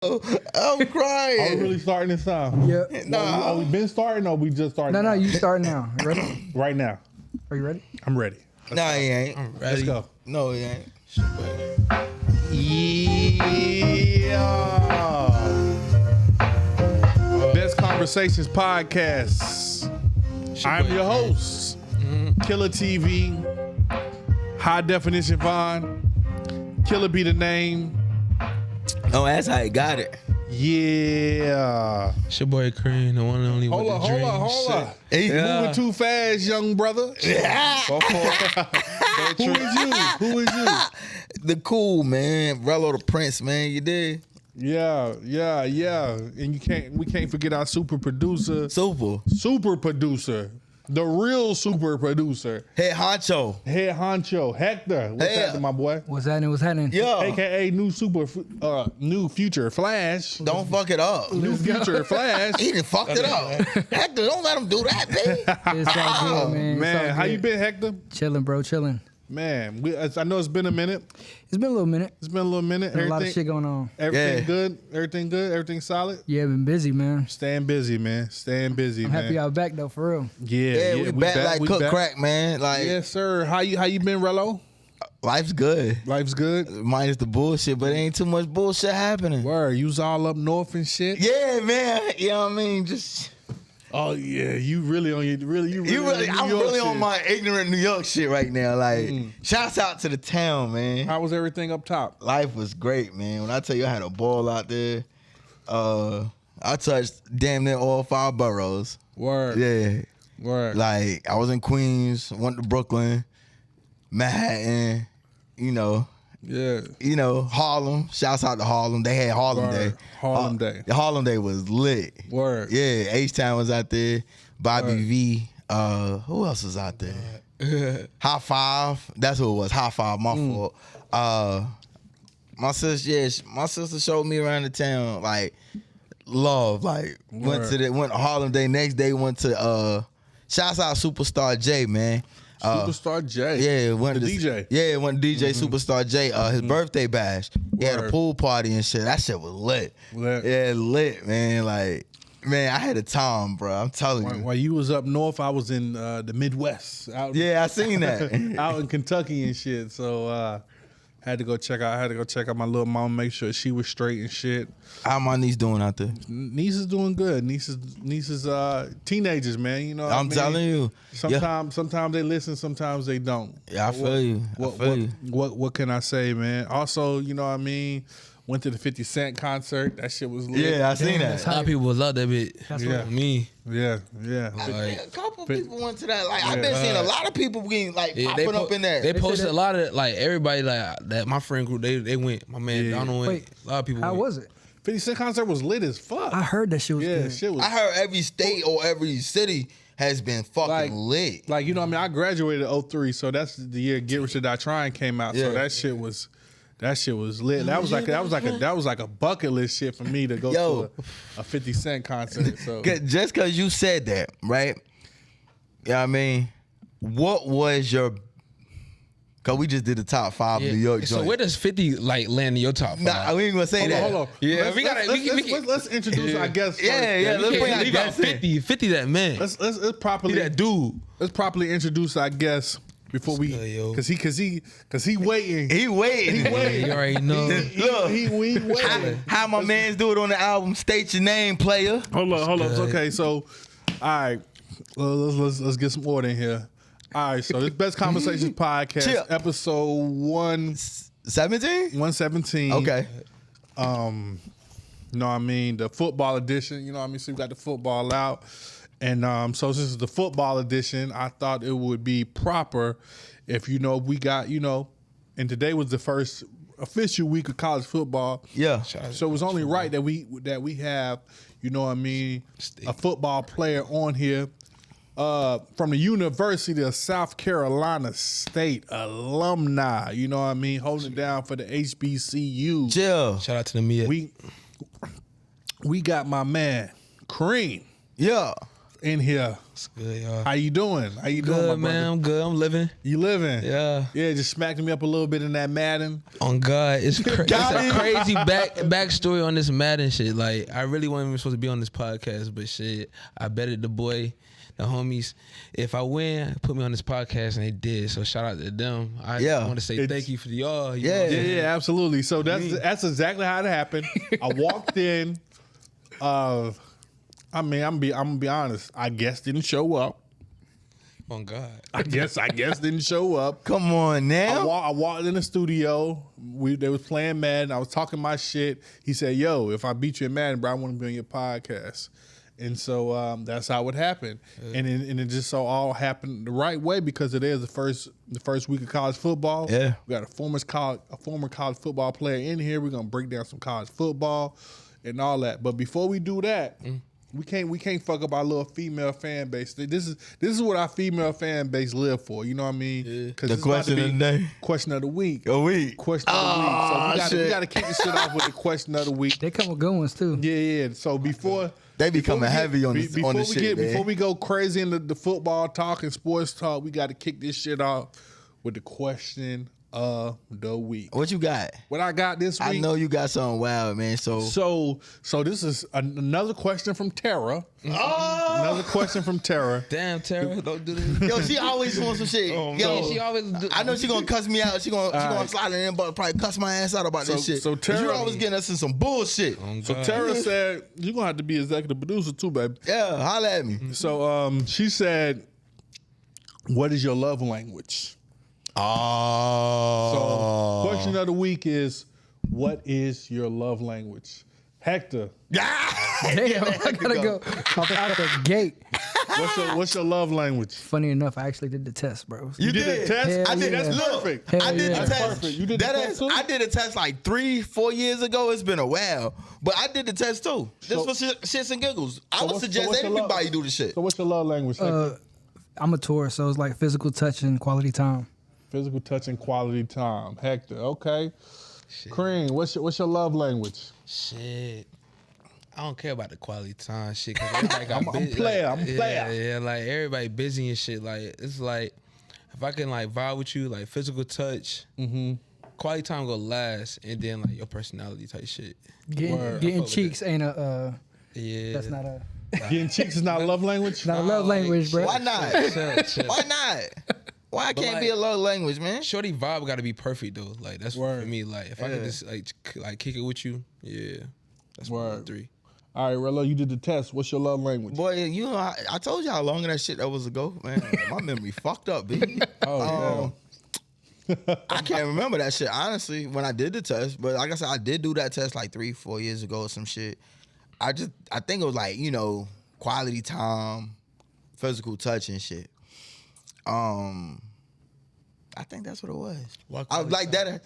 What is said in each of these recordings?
I'm crying. Are we really starting this time? Yeah. Nah. Are we been starting or we just starting? No, you start now. You ready? Right now. Are you ready? I'm ready. Nah, he ain't. Let's go. No, he ain't. Yeah. Best Conversations Podcast. I'm your host, Killer TV, High Definition Vaughn. Killer be the name. Oh, that's how he got it. Yeah. It's your boy Cream, the one and only Hold with the dream. on. Hey, Moving too fast, young brother. Who is you? The cool man, Rello the Prince, man. You did Yeah. And we can't forget our super producer, the real super producer, head honcho. Hector. What's happening, my boy? What's happening? Yeah, AKA new future Flash. don't fuck it up. New future Flash. He done fucked it up. Hector, don't let him do that, baby. It's all good, man. Man, how you been, Hector? Chilling, bro. Chilling. Man, I know it's been a minute. It's been a little minute. Been a lot of shit going on. Everything Yeah. good? Everything good? Everything solid? Yeah, been busy, man. Staying busy, man. I'm happy y'all back though, for real. Yeah, we back like cook crack, man. Like, Yes, sir. How you been, Rello? life's good. Life's good. Minus the bullshit, but ain't too much bullshit happening. Word, you was all up north and shit. Yeah, man. You know what I mean? Just Oh yeah, you really on your I'm New York really on shit. my ignorant New York shit right now. Like, shouts out to the town, man. How was everything up top? Life was great, man. When I tell you I had a ball out there, I touched damn near all 5 boroughs. Word. Yeah. Word. Like, I was in Queens, went to Brooklyn, Manhattan, Yeah. Harlem. Shouts out to Harlem. They had Harlem Word. Day. Harlem Day. The Harlem Day was lit. Word. Yeah, H-Town was out there. Bobby Word. V. Who else was out there? High Five. That's who it was. High Five, my fault. My sister showed me around the town, like, love. Like, went to Harlem Day. Next day went to shouts out Superstar J, man. Superstar J. Yeah, went the to DJ. Yeah, went to DJ Superstar J. His birthday bash. He had a Word. pool party and shit. That shit was lit. Lit. Yeah, lit, man. Like, man, I had a time, bro. I'm telling you. While you was up north, I was in the Midwest. Yeah, I seen that. Out in Kentucky and shit. So had to go check out my little mom, make sure she was straight and shit. How my niece doing out there? Niece is doing good. Nieces teenagers, man. You know what I I'm mean? telling you. Sometimes they listen, sometimes they don't. Yeah, I feel you. What can I say, man? Also, you know what I mean? Went to the 50 Cent concert. That shit was lit. Yeah, I seen that. A lot of people love that bit. That's Yeah. what Me. Yeah. A couple people went to that. Like, I've been seeing a lot of people getting like popping up in there. They posted a lot of, like, everybody, like, that my friend group, they went. My man Donald went. Wait, a lot of people How went. was it? 50 Cent concert was lit as fuck. I heard that shit was good. Shit was I heard every state or every city has been fucking lit. Like, you know what I mean? I graduated in 03, so that's the year Get Rich or Die Trying came out. So Yeah. that shit was lit. That was like a bucket list shit for me to go to a 50 Cent concert. So Just because you said that, right? Yeah, what I mean, what was your? Cause we just did the top 5 New York joints. So where does 50 like land in your top 5? Nah, we ain't gonna say that. hold on. Yeah, Let's introduce our guest first. Yeah, let's bring our leave out guest in. 50 that man. Let's properly He that dude. Let's properly introduce our guest before we, yo. cause he waiting. He waiting. You already know. Look, He waiting. how my mans do it on the album? State your name, player. Hold on. Okay, so all right, let's get some order in here. All right, so this Best Conversations Podcast, Chill. episode 17. 117. Okay. You know what I mean? The football edition, you know what I mean? So we got the football out. And so since it's the football edition, I thought it would be proper if, we got, and today was the first official week of college football. Yeah. So it was only right that we have, you know what I mean, a football player on here from the University of South Carolina State, alumni, you know what I mean, holding it down for the HBCU. Chill. Shout out to the Mia. We got my man, Cream. Yeah. in here. It's good, y'all. How you doing? How you doing, Good, my man. brother? I'm good. I'm living. You living? Yeah. Yeah, just smacking me up a little bit in that Madden. On God, it's a crazy backstory on this Madden shit. Like, I really wasn't even supposed to be on this podcast, but shit, I betted the boy, the homies, if I win, put me on this podcast, and they did. So shout out to them. I want to say thank you for y'all. Yeah, absolutely. So that's exactly how it happened. I walked in. I mean, I'm gonna be honest. I guess didn't show up. On God. I guess didn't show up. Come on now. I walked in the studio. They was playing Madden. I was talking my shit. He said, "Yo, if I beat you in Madden, bro, I want to be on your podcast." And so that's how it happened. And it just so all happened the right way because it is the first week of college football. Yeah, we got a former college football player in here. We're gonna break down some college football and all that. But before we do that. We can't fuck up our little female fan base. This is what our female fan base live for. You know what I mean? Because the question of the day, question of the week, Question of the week. So we got to kick this shit off with the question of the week. They come with good ones too. Yeah. So before they be coming heavy on this shit, man. Before we go crazy into the football talk and sports talk, we got to kick this shit off with the question of the week. What you got? What I got this week? I know you got something wild, man. So this is another question from Tara. Another question from Tara. Damn, Tara, don't do this. Yo, she always wants some shit. She always do. I know she gonna cuss me out. She gonna slide in but probably cuss my ass out about this shit. So Tara, you always getting us in some bullshit. So Tara said, you're gonna have to be executive producer too, baby. Yeah, holla at me. So she said, what is your love language? Oh. So question of the week is, what is your love language? Hector. Damn, I gotta go out the gate. What's your love language? Funny enough, I actually did the test, bro. You did a test? Hell I did. yeah. That's perfect. Hell I did yeah. the test. Perfect. You did the test too? I did a test like 3-4 years ago. It's been a while, but I did the test too. Just for shits and giggles. I would suggest anybody do the shit. So what's your love language, Hector? I'm a tourist, so it's like physical touch and quality time. Physical touch and quality time. Hector, okay. Cream, what's your love language? Shit. I don't care about the quality time shit. Cause everybody got I'm busy. a player. Like, I'm a player. Yeah, like everybody busy and shit. Like it's like if I can like vibe with you, like physical touch, quality time go last, and then like your personality type shit. Getting cheeks ain't a. Yeah, That's not a. Getting cheeks is not a love language? Not a love language, bro. Why not? Chill. Why not? Why can't like, be a love language, man? Shorty vibe got to be perfect though. Like that's for me. Like if I can just like kick it with you, yeah, that's Word. 3. All right, Rello, you did the test. What's your love language? Boy, you know, I told you how long that shit that was ago, man. My memory fucked up, B. Oh, I can't remember that shit, honestly, when I did the test. But like I said, I did do that test like 3-4 years ago or some shit. I think it was like, you know, quality time, physical touch and shit. I think that's what it was. I was like that. I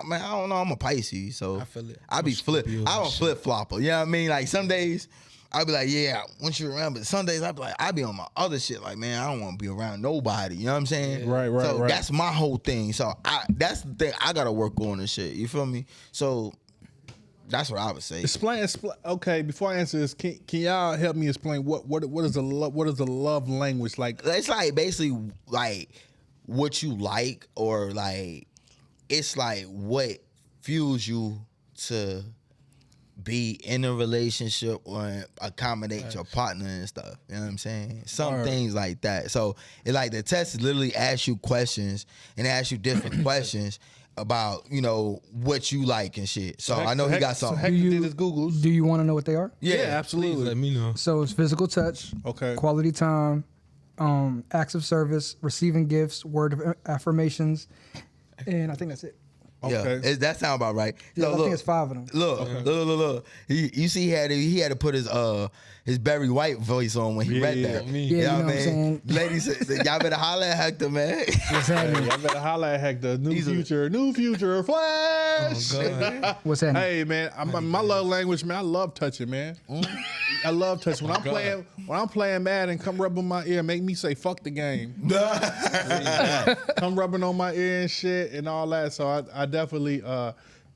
mean, I don't know. I'm a Pisces, so I feel it. I be flip. I'm a flip flopper. You know what I mean? Like some days I'll be like, yeah, once you're around. But some days I be like, I be on my other shit. Like, man, I don't want to be around nobody. You know what I'm saying? Right. So that's my whole thing. So that's the thing I gotta work on and shit. You feel me? So that's what I would say. Explain. Okay, before I answer this, can y'all help me explain what is the love language like? It's like basically like what you like, or like it's like what fuels you to be in a relationship or accommodate your partner and stuff. You know what I'm saying? Some things like that. So it like the test literally asks you questions and asks you different questions about, you know, what you like and shit. So I know he got something. Hector did his Googles. Do you want to know what they are? Yeah, absolutely. Please let me know. So it's physical touch, Okay. quality time, acts of service, receiving gifts, word of affirmations, and I think that's it. Yeah, Okay. that sound about right. Yeah, So I think it's 5 of them. Look. You see, he had to put his Barry White voice on when he read that. Me. Yeah, you know what I'm I mean? saying? Ladies, y'all better holler at Hector, man. What's happening? Y'all better holler at Hector. New future, Flash. What's happening? Hey man, my love language, man. I love touching, man. I love touching. When I'm playing Madden, come rub on my ear, make me say fuck the game. Come rubbing on my ear and shit and all that. So I definitely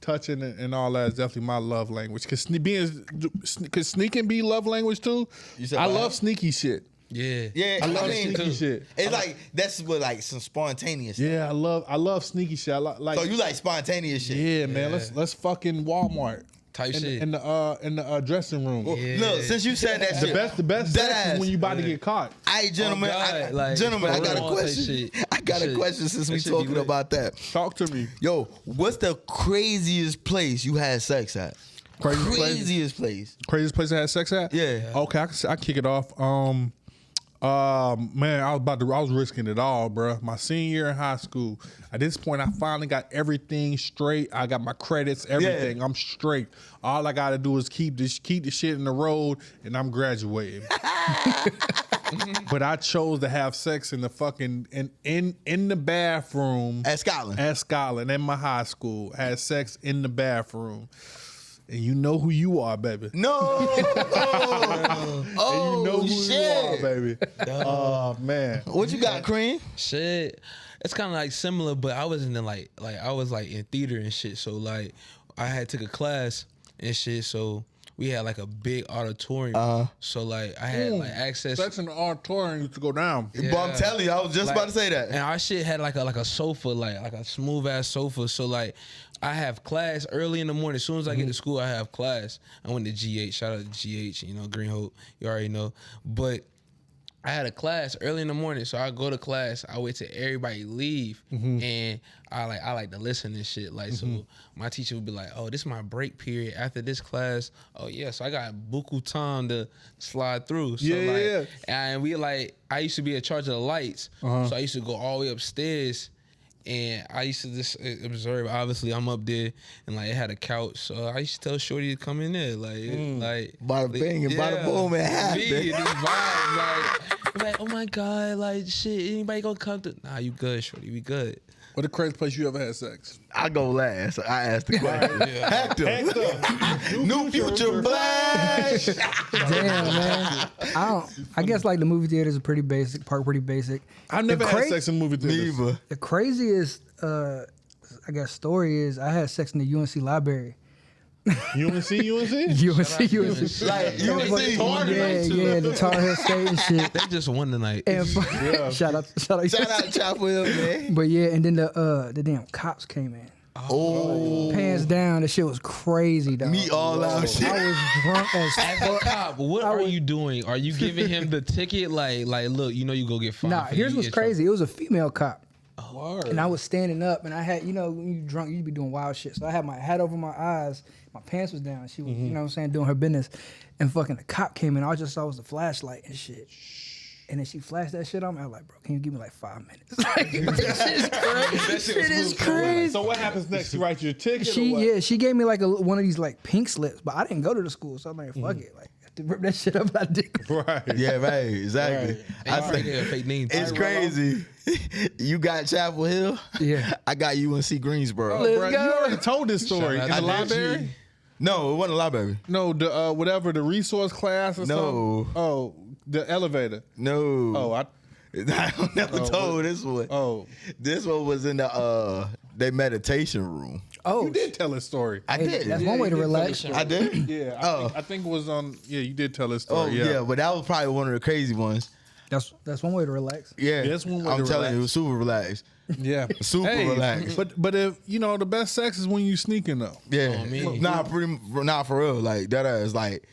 touching and all that is definitely my love language. Cause sneaking be love language too. You said I what? love sneaky shit. Yeah. Yeah, I love mean, sneaky shit. It's like that's what like some spontaneous. Stuff. Yeah, I love sneaky shit. I like. So you like spontaneous shit? Yeah, man. Yeah. Let's fucking Walmart Type in, shit. in the dressing room. Well, look, since you said that shit, The best Dead sex ass. is when you about to get caught. Hey, gentlemen, Oh, God, like, gentlemen, I for got a real, question. I got a Shit. question since That we shit be talking lit. about that. Talk to me. Yo, what's the craziest place you had sex at? Craziest place. Craziest place I had sex at? Yeah. Okay, I kick it off. Man, I was risking it all, bro. My senior year in high school. At this point, I finally got everything straight. I got my credits, everything. Yeah. I'm straight. All I gotta do is keep the shit in the road, and I'm graduating. But I chose to have sex in the fucking in the bathroom At Scotland. At Scotland, in my high school. Had sex in the bathroom. And you know who you are, baby. No. Oh, And you know who shit. you are, baby. Oh man. What you got, Cream? Shit. It's kind of like similar, but I was in the like I was like in theater and shit. So like I had took a class and shit. So we had like a big auditorium. So like I had like access. Sex in the auditorium used to go down. But I'm telling you, I was just Like, about to say that. And our shit had like a sofa, like a smooth ass sofa. So like I have class early in the morning. As soon as I get to school, I have class. I went to GH. Shout out to GH, Green Hope. You already know. But I had a class early in the morning, so I go to class. I wait till everybody leave, and I like to listen and shit. Like so, my teacher would be like, "Oh, this is my break period after this class. Oh yeah, so I got buku time to slide through." So Yeah. And we like, I used to be in charge of the lights, so I used to go all the way upstairs. And I used to just observe. Obviously, I'm up there, and like it had a couch, so I used to tell Shorty to come in there, like Bada bing and bada boom, it happened. These vibes, like, oh my god, like shit. Anybody gonna come to? Nah, you good, Shorty? We good. What the craziest place you ever had sex? I go last. I asked the question. Hector. New Future Black. Damn, man. I guess like the movie theaters are pretty basic. I've never The had cra- sex in movie theaters. Neither. The craziest, I guess, story is I had sex in the UNC library. UNC? UNC. Like, you And would see. yeah, the Tar Heel State and shit. They just won tonight. And shout out. Shout out Chapel Hill, man. But yeah, and then the damn cops came in. Oh, Pants down, the shit was crazy, dog. me all out shit. I was drunk as fuck. Cop, what I are was- you doing? Are you giving him the ticket? Like, look, you go get fined. Nah, for here's you what's get crazy. It was a female cop. Word. And I was standing up, and I had, when you drunk, you be doing wild shit. So I had my hat over my eyes, my pants was down. She was, you know what I'm saying, doing her business. And fucking the cop came in. All I just saw was the flashlight and shit. And then she flashed that shit on me. I was like, bro, can you give me like 5 minutes? Like, that shit is crazy. So what happens next? You write your ticket or what? She gave me like one of these like pink slips, but I didn't go to the school, so I'm like, fuck it. Like, to rip that shit up, I did. Right. Yeah, right. Exactly. I I think a fake name. it's crazy. You got Chapel Hill. Yeah. I got UNC Greensboro. Let's Bro, go. you already told this story in Shout the out to library? No, it wasn't a library. No, the whatever, the resource class or No. something? Oh, the elevator. No. Oh, I never told this one. Oh. This one was in the their meditation room. Oh, You did tell this story. I did. that's one way to relax. I did. Yeah, Oh. I think it was on. Yeah, you did tell this Oh story. yeah, but that was probably one of the crazy ones. That's one way to relax. Yeah, Yeah, that's one way I'm to telling you, it relax. was super relaxed. Yeah, Super relaxed. But if the best sex is when you sneaking though. Yeah, me. nah, for real. Like that is like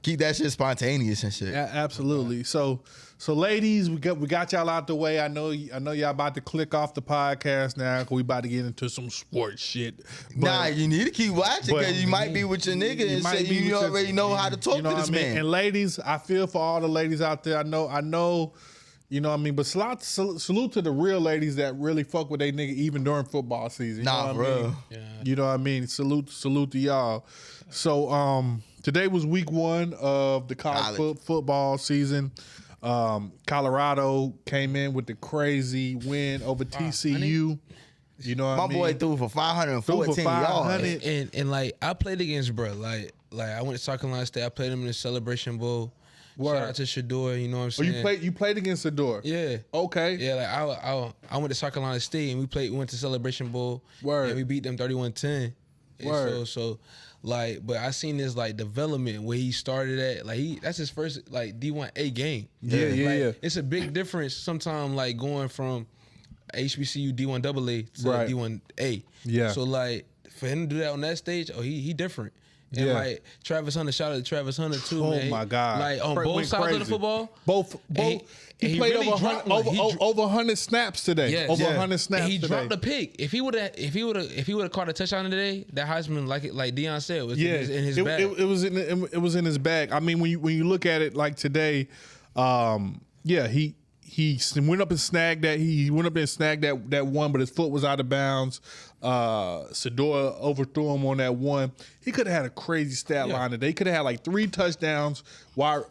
keep that shit spontaneous and shit. Yeah, absolutely. So ladies, we got y'all out the way. I know y'all about to click off the podcast now because we about to get into some sports shit. But, Nah, you need to keep watching but- because you might be with your nigga and might shit. be You with your- already know how to talk you know to what this I mean? man. And ladies, I feel for all the ladies out there. I know. You know what I mean? But salute to the real ladies that really fuck with they nigga even during football season. You Nah, know what I for mean? real. Yeah. You know what I mean? Salute to y'all. So today was week 1 of the college football season. Colorado came in with the crazy win over TCU. You know what My I mean? boy threw for 514 Threw for 500. yards. And like I played against bro. Like I went to South Carolina State. I played him in the Celebration Bowl. Word. Shout out to Shador. You know what I'm Oh, saying? you played against the door. Yeah. Okay. Yeah, like I went to South Carolina State and we went to Celebration Bowl. Word. And we beat them 31-10. And Word. So Like, but I seen this like development where he started at. Like, that's his first like D1A game. Yeah. It's a big difference sometimes, like going from HBCU D1AA to Right. D1A. Yeah. So like for him to do that on that stage, he different. And like Travis Hunter, shout out to Travis Hunter too, man. Oh my God! Like on both sides of the football, both. He played really over 100 snaps today. Yes. Over Yeah. 100 snaps and he today. dropped a pick. If he would have caught a touchdown today, that Heisman, like Deion said, was in his bag. It was in his bag. I mean, when you look at it like today, he went up and snagged that. He went up and snagged that one, but his foot was out of bounds. Sedora overthrew him on that one. He could have had a crazy stat line today. He could have had like 3 touchdowns while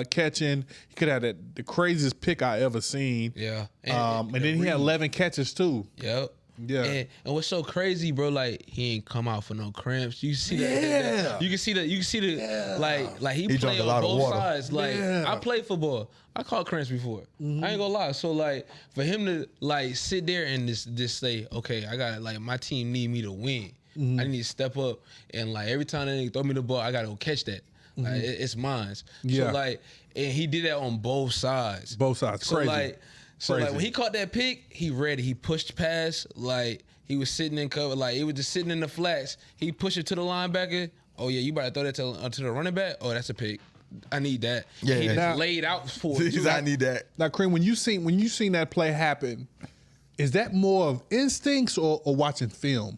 catching. He could have had the craziest pick I ever seen. Yeah. And then he had 11 catches too. Yep. Yeah. And what's so crazy, bro? Like he ain't come out for no cramps. You see that? You can see the like he played drank a on lot of both water. sides. Like I played football. I caught cramps before. I ain't gonna lie. So like for him to like sit there and just say, okay, I got like my team need me to win. I need to step up and like every time they throw me the ball, I gotta go catch that. Like it's mine. Yeah. So like and he did that on both sides. Both sides. So Crazy. like when he caught that pick, he read it. He pushed past, like he was sitting in cover, like it was just sitting in the flats. He pushed it to the linebacker. Oh yeah, you about to throw that to the running back? Oh, that's a pick. I need that. Yeah, he yeah. just Now- laid out for it. I need that. Now, Kareem, when you seen that play happen, is that more of instincts or watching film,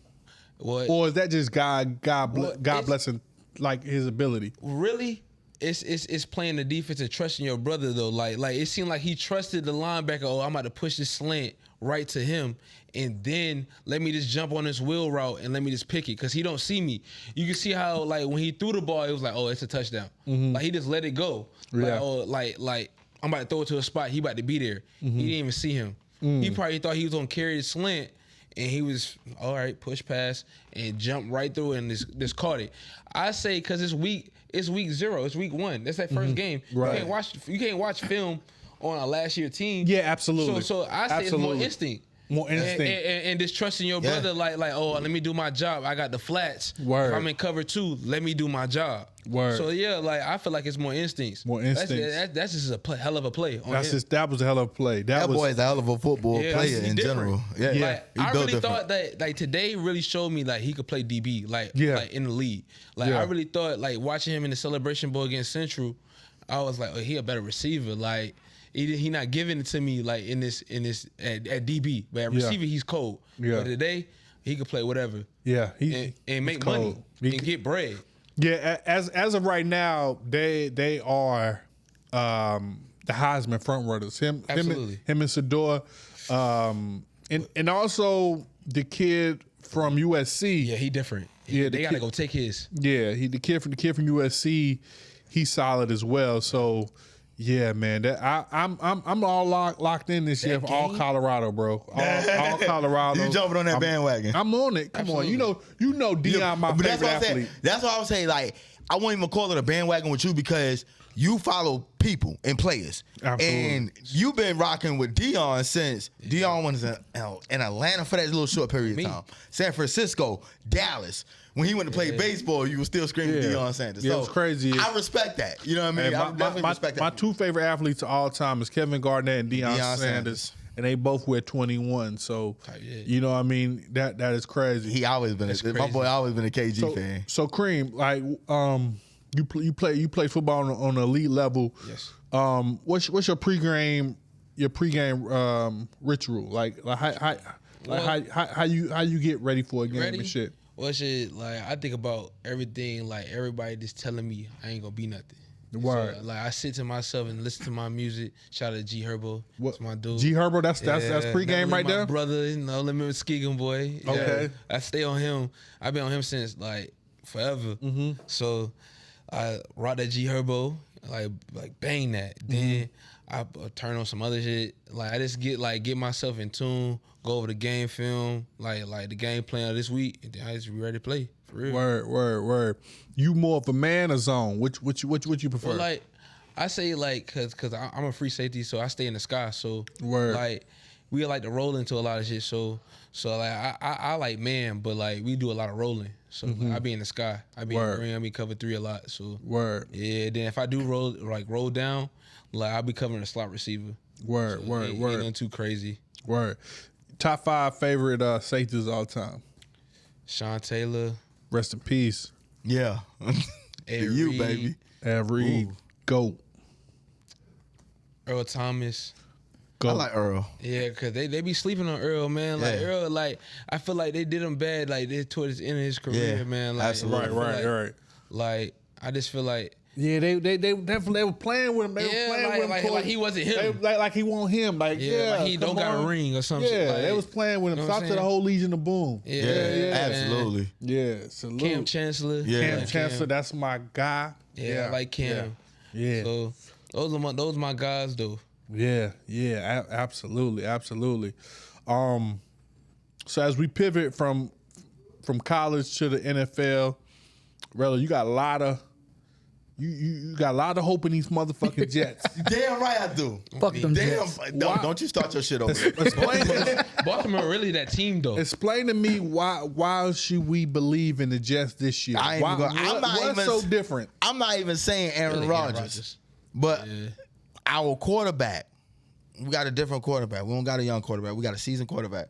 What? or is that just God it's- blessing like his ability? Really? It's playing the defense and trusting your brother though. Like it seemed like he trusted the linebacker. Oh, I'm about to push this slant right to him, and then let me just jump on this wheel route and let me just pick it because he don't see me. You can see how like when he threw the ball, it was like, oh, it's a touchdown. Like he just let it go. Yeah. Like I'm about to throw it to a spot. He about to be there. He didn't even see him. He probably thought he was gonna carry the slant. And he was all right, push pass and jump right through and just caught it. I say because it's week 0, it's week 1. That's that first game. Right. You can't watch film on a last year team. Yeah, absolutely. So I say it's more instinct. More instinct. And just trusting your brother, like oh, let me do my job. I got the flats. Word. If I'm in cover 2, let me do my job. Word. So yeah, like I feel like it's more instincts. More instincts. That's just a hell of a play. On him. That was a hell of a play. That was, boy is a hell of a football Yeah, player he in different. general. Yeah, Yeah. Like, He I built really different. thought that like today really showed me like he could play DB like in the league. Like Yeah. I really thought like watching him in the Celebration Bowl against Central, I was like, oh, he a better receiver. Like he not giving it to me like in this at DB, but at receiver he's cold. Yeah. But today he could play whatever. Yeah, and make he's money cold. and get bread. Yeah, as of right now, they are the Heisman front runners. Him and Sedora, and also the kid from USC. Yeah, he different. Yeah, they gotta go take his. Yeah, the kid from USC, he's solid as well. So yeah, man, I'm all locked in this year for all Colorado, bro. All Colorado. You jumping on that bandwagon? I'm on it. Come Absolutely. on, you know Deion, my But favorite athlete. That's why I was saying, like, I won't even call it a bandwagon with you because you follow people and players. Absolutely. And you've been rocking with Deion since Deion was in Atlanta for that little short period of time. San Francisco, Dallas. When he went to play baseball, you were still screaming Deion Sanders. Yeah, so it's crazy. I respect that. You know what I mean? Hey, I definitely respect that. My 2 favorite athletes of all time is Kevin Garnett and Deion Sanders. And they both wear 21. So, you know what I mean? That is crazy. He always been my boy always been a KG fan. So Kareem, like you play football on an elite level. Yes. What's your pregame ritual? Like how you get ready for a game and shit? Well, shit, like I think about everything. Like everybody just telling me I ain't gonna be nothing. Word. So, like I sit to myself and listen to my music. Shout out to G Herbo. What? That's my dude. G Herbo, that's pregame right my there. brother, let me Skeegan boy. Yeah, Okay. I stay on him. I've been on him since like forever. So I rock that G Herbo, like bang that. Then I turn on some other shit. Like I just get myself in tune. Go over the game film, like the game plan of this week, and then I just be ready to play for real. Word. You more of a man or zone? Which you prefer? Well, like I say, like cause I'm a free safety, so I stay in the sky. So Word. like we like to roll into a lot of shit. So like I like man, but like we do a lot of rolling. So like, I be in the sky. I be in the green. I be cover 3 a lot. So yeah. Then if I do roll down, like I'll be covering a slot receiver. Word. Ain't nothing too crazy. Word. Top 5 favorite safeties all time. Sean Taylor. Rest in peace. Yeah. You, baby. Ed Reed. GOAT. Earl Thomas. I like Earl. Yeah, cause they be sleeping on Earl, man. Like Earl, like I feel like they did him bad, like they towards the end of his career, man. Like, absolutely. Right. Like I just feel like they definitely were playing with him. They were playing with him like he wasn't him. Like he want him. Like like he don't got a ring or something. Yeah, like, they was playing with him. You know Shout to the whole Legion of Boom. Yeah, absolutely. Yeah, salute. Cam Chancellor. Cam Chancellor, that's my guy. Yeah, I like Cam. Yeah. So those my guys though. Yeah, absolutely. So as we pivot from college to the NFL, Rella, you got a lot of you got a lot of hope in these motherfucking Jets. Damn right I do. Fuck them Jets. Don't you start your shit over. Baltimore really that team though. Explain to me why should we believe in the Jets this year? What's so different? I'm not even saying Aaron Rodgers, but our quarterback, we got a different quarterback. We don't got a young quarterback. We got a seasoned quarterback.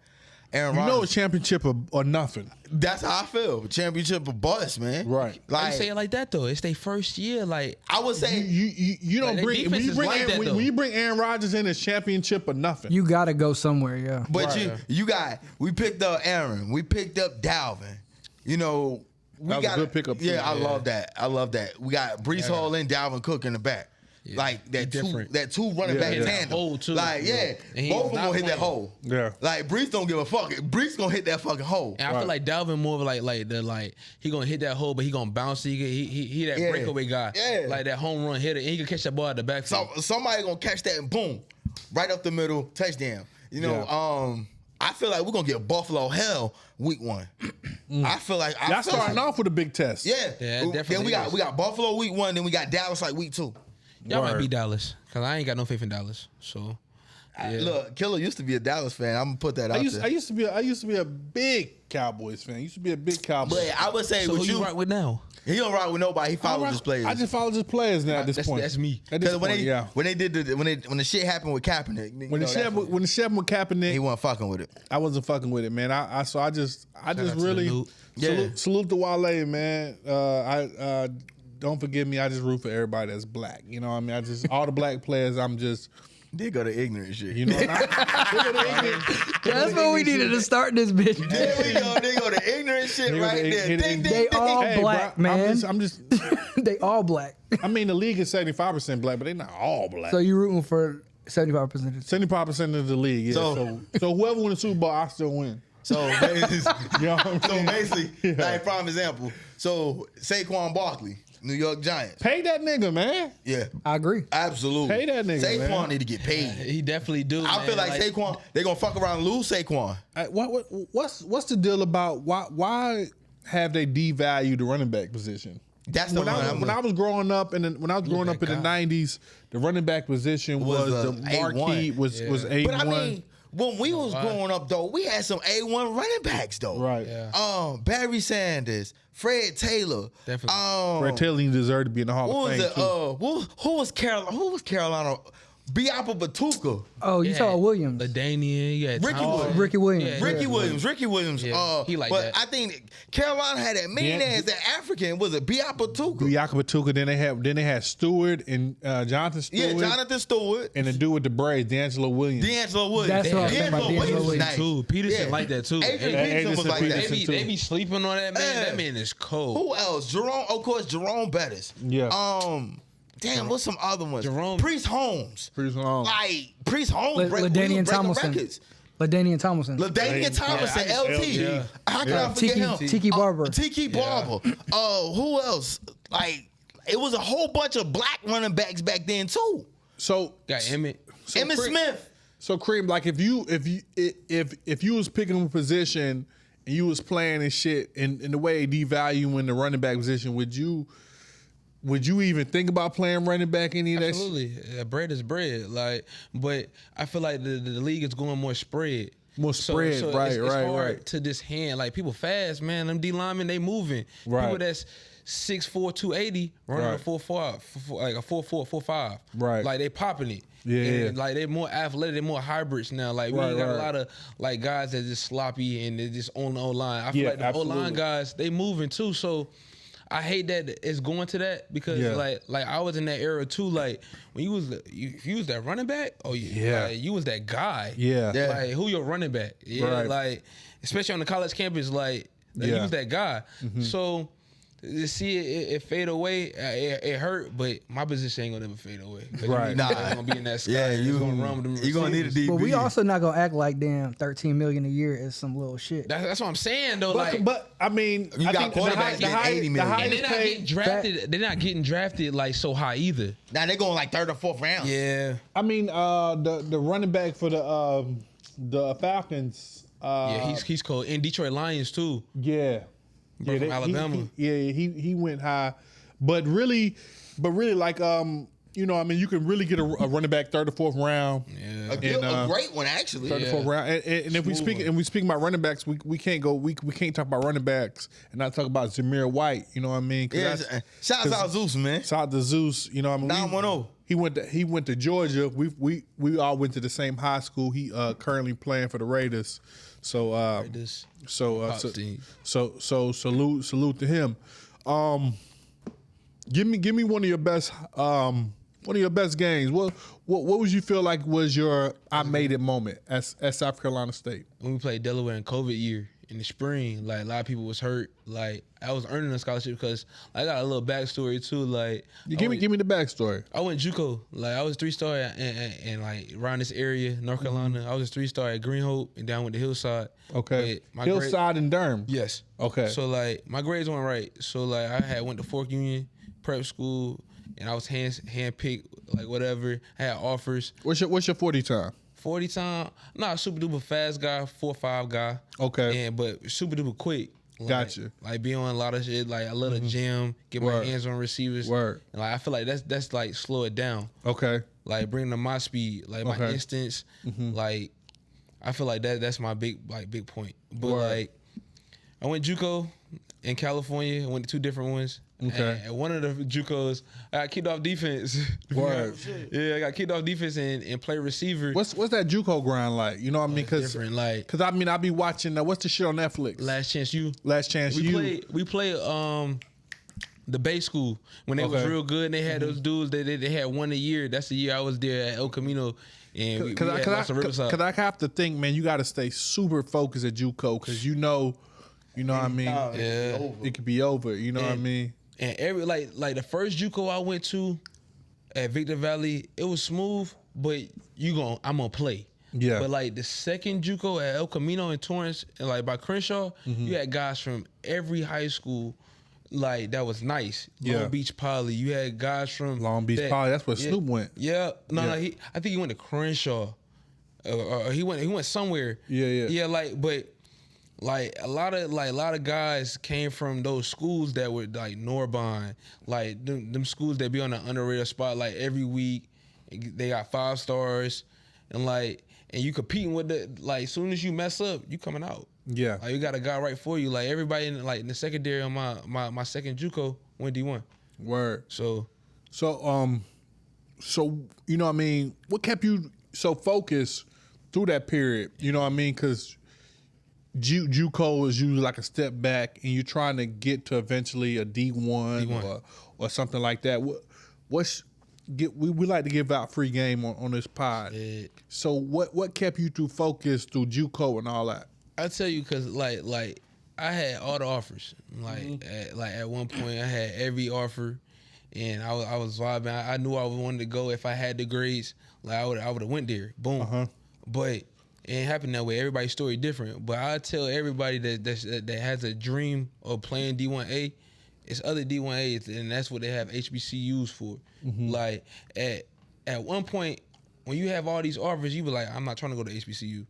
Aaron Rodgers. You know, a championship or nothing. That's how I feel. Championship or bust, man. Right. Like, you say it like that though. It's their first year. Like I would say, you don't like, bring when you bring Aaron Rodgers in, it's championship or nothing. You gotta go somewhere, yeah. But we picked up Aaron. We picked up Dalvin. You know, that was a good pickup. Yeah, I love that. We got Breece Hall and Dalvin Cook in the back. Yeah. Like that two running back tandem. Hole too. Like both of them gonna hit that hole. Yeah. Like Breece don't give a fuck. Breece gonna hit that fucking hole. And I feel like Dalvin more of like he gonna hit that hole, but he gonna bounce. He that breakaway guy. Yeah. Like that home run hitter, and he can catch that ball at the backfield. So somebody gonna catch that and boom, right up the middle, touchdown. You know, I feel like we're gonna get Buffalo hell week 1. I feel like y'all starting off with a big test. Yeah, definitely. Then we got Buffalo week 1, then we got Dallas like week 2. Y'all might be Dallas, cause I ain't got no faith in Dallas. So, look, Killer used to be a Dallas fan. I'm gonna put that out there. I used to be a big Cowboys fan. But I would say, so with who you rock with now? He don't rock with nobody. He follows his players. I just follow his players now. At this point, that's me. Because when the shit happened with Kaepernick, when the shit with Kaepernick, he wasn't fucking with it. I wasn't fucking with it, man. I just really salute to Wale, man. Don't forgive me. I just root for everybody that's black. You know what I mean? All the black players, They go to ignorant shit. You know, that's what we needed to start this bitch. There we go. They go to ignorant shit right there. They all black, man. I'm just they all black. I mean, the league is 75% black, but they're not all black. So you rooting for 75%? 75% of the league. Yeah. So whoever wins the Super Bowl, I still win. So basically, you know what I'm saying? Like prime example. So Saquon Barkley, New York Giants. Pay that nigga, man. Yeah, I agree. Absolutely. Pay that nigga, Saquon man. need to get paid. He definitely do. I feel like Saquon, they gonna fuck around and lose Saquon. What's the deal about why have they devalued the running back position? That's the when I was growing up in the 90s, the running back position was the marquee was A1. But I mean, when we was growing up though, we had some A1 running backs though. Right. Yeah. Barry Sanders, Fred Taylor. Definitely. Fred Taylor deserved to be in the Hall of Fame too. Who was Carolina? Biapa Batuka. Oh, you talking Williams? LaDainian, yeah. Ricky Williams. Ricky Williams. Yeah, he like but that. I think Carolina had that mean ass, that African, was it Biapa Batuka? Biapa Batuka. Then they had Stewart and Jonathan Stewart. Yeah, Jonathan Stewart. And the dude with the braids, D'Angelo Williams. That's what I'm saying about D'Angelo Williams. Too. Peterson like that too. Peterson was like that. They be sleeping on that man. That man is cold. Who else? Jerome Bettis. Yeah. Damn, what's some other ones? Priest Holmes. Like, Priest Holmes. LaDainian Tomlinson. LaDainian Tomlinson, LT. Yeah. How can I forget him? Tiki Barber. Tiki Barber. Who else? Like, it was a whole bunch of black running backs back then too. So got Emmett. Emmett Smith. So Kareem, like if you was picking a position and you was playing and shit in the way devaluing the running back position, would you would you even think about playing running back any of that shit? Absolutely. Bread is bread. Like, but I feel like the league is going more spread. More spread, right, it's right, hard right. to just hand. Like, people fast, man. Them D linemen, they moving. Right. People that's 6'4", 280, running Right. a 4.5, like a 4.4, 4.5. Right. Like, they popping it. Yeah, And, yeah. like, they more athletic, they more hybrids now. Like, we Right, got right. a lot of like guys that just sloppy and they just on the O-line. I feel Yeah, like the absolutely. O-line guys, they moving too. So I hate that it's going to that because Yeah. like I was in that era too. Like, when you was that running back, Yeah. like, you was that guy. Yeah. Yeah. Like, who your running back? Yeah, Right. like, especially on the college campus, like Yeah. Mm-hmm. he was that guy. So to see it fade away, it hurt. But my position ain't gonna never fade away. 'Cause Right. you Nah. gonna be in that sky. Yeah, and you it's gonna run with them you gonna need a receivers. DB. But we also not gonna act like damn $13 million a year is some little shit. That's what I'm saying though. Like, But I mean, You I got think the quarterbacks high- the getting high- 80 the million. and highest they're not paid- getting drafted. They're not getting drafted like so high either. Now they going like 3rd or 4th round. Yeah. I mean, the running back for the Falcons. Yeah, he's cold. And Detroit Lions too. Yeah, Bro from they- Alabama. He went high, but really, like you know, I mean, you can really get a running back 3rd or 4th round. Yeah. A great one actually. 3rd or 4th round, and if we speak about running backs, we can't talk about running backs and not talk about Zamir White. You know what I mean? 'Cause Yeah, that's- shout out Zeus, man. Shout out to Zeus. You know what I mean? 910. He went to Georgia. We all went to the same high school. He currently playing for the Raiders. So This so team. salute to him. Give me one of your best games. What would you feel like was your I made it moment at South Carolina State? When we played Delaware in COVID year in the spring, like, a lot of people was hurt. Like, I was earning a scholarship because I got a little backstory too. Like, Give me the backstory. I went JUCO. Like, I was 3-star and like around this area, North Carolina. I was a 3-star at Green Hope and down with the Hillside. Okay, But my Hillside and Durham. Yes. Okay. So, like, my grades weren't right. So, like, I had went to Fork Union prep school and I was hand picked, like, whatever. I had offers. What's your 40 time? 40 time. I'm not a super duper fast guy, 4.5 guy. Okay. But super duper quick. Like, Gotcha. Like, be on a lot of shit. Like, I love the gym, get Word. my hands on receivers. Word. And, like, I feel like that's like slow it down. Okay. Like, bring them my speed, like my Okay. instance. Like, I feel like that's my big point. But Word. like, I went JUCO in California. I went to 2 different ones. Okay. And one of the JUCOs, I got kicked off defense. Word. Yeah, I got kicked off defense and play receiver. What's that JUCO grind like? You know what I mean? Because different, like, I mean I be watching. What's the shit on Netflix? Last Chance U. Last Chance U. We played the Bay School when they was Okay. real good. And they had those dudes. They had one a year. That's the year I was there at El Camino. And we had lost to Riverside. Cause I have to think, man, you got to stay super focused at JUCO because you know what I mean. Yeah. It could be over. You know what I mean? And every like the first JUCO I went to at Victor Valley, it was smooth, but I'm gonna play. Yeah. But like the second JUCO at El Camino in Torrance, and like by Crenshaw, Mm-hmm. you had guys from every high school, like that was nice. Yeah. Long Beach Poly. You had guys from Long Beach Poly, that's where Snoop went. Yeah. No, Yeah. I think he went to Crenshaw. Or he went somewhere. Yeah. Yeah, like a lot of guys came from those schools that were like Norbonne, like them schools that be on the underrated spot like every week. They got 5 stars, and you competing with the like. As soon as you mess up, you coming out. Yeah. Like, you got a guy right for you. Like everybody in the secondary on my second JUCO went D1. Word. So You know what I mean? What kept you so focused through that period? You know what I mean? Because JUCO is usually like a step back, and you're trying to get to eventually a D1. Or something like that. We like to give out free game on this pod. Yeah. So what kept you through focus through JUCO and all that? I tell you, cause like I had all the offers. At one point I had every offer, and I was vibing. I knew I wanted to go if I had the grades. Like I would have went there. Boom. But it ain't happened that way. Everybody's story different. But I tell everybody that has a dream of playing D1A, it's other D1As, and that's what they have HBCUs for. Like at one point when you have all these offers, you be like, I'm not trying to go to HBCU.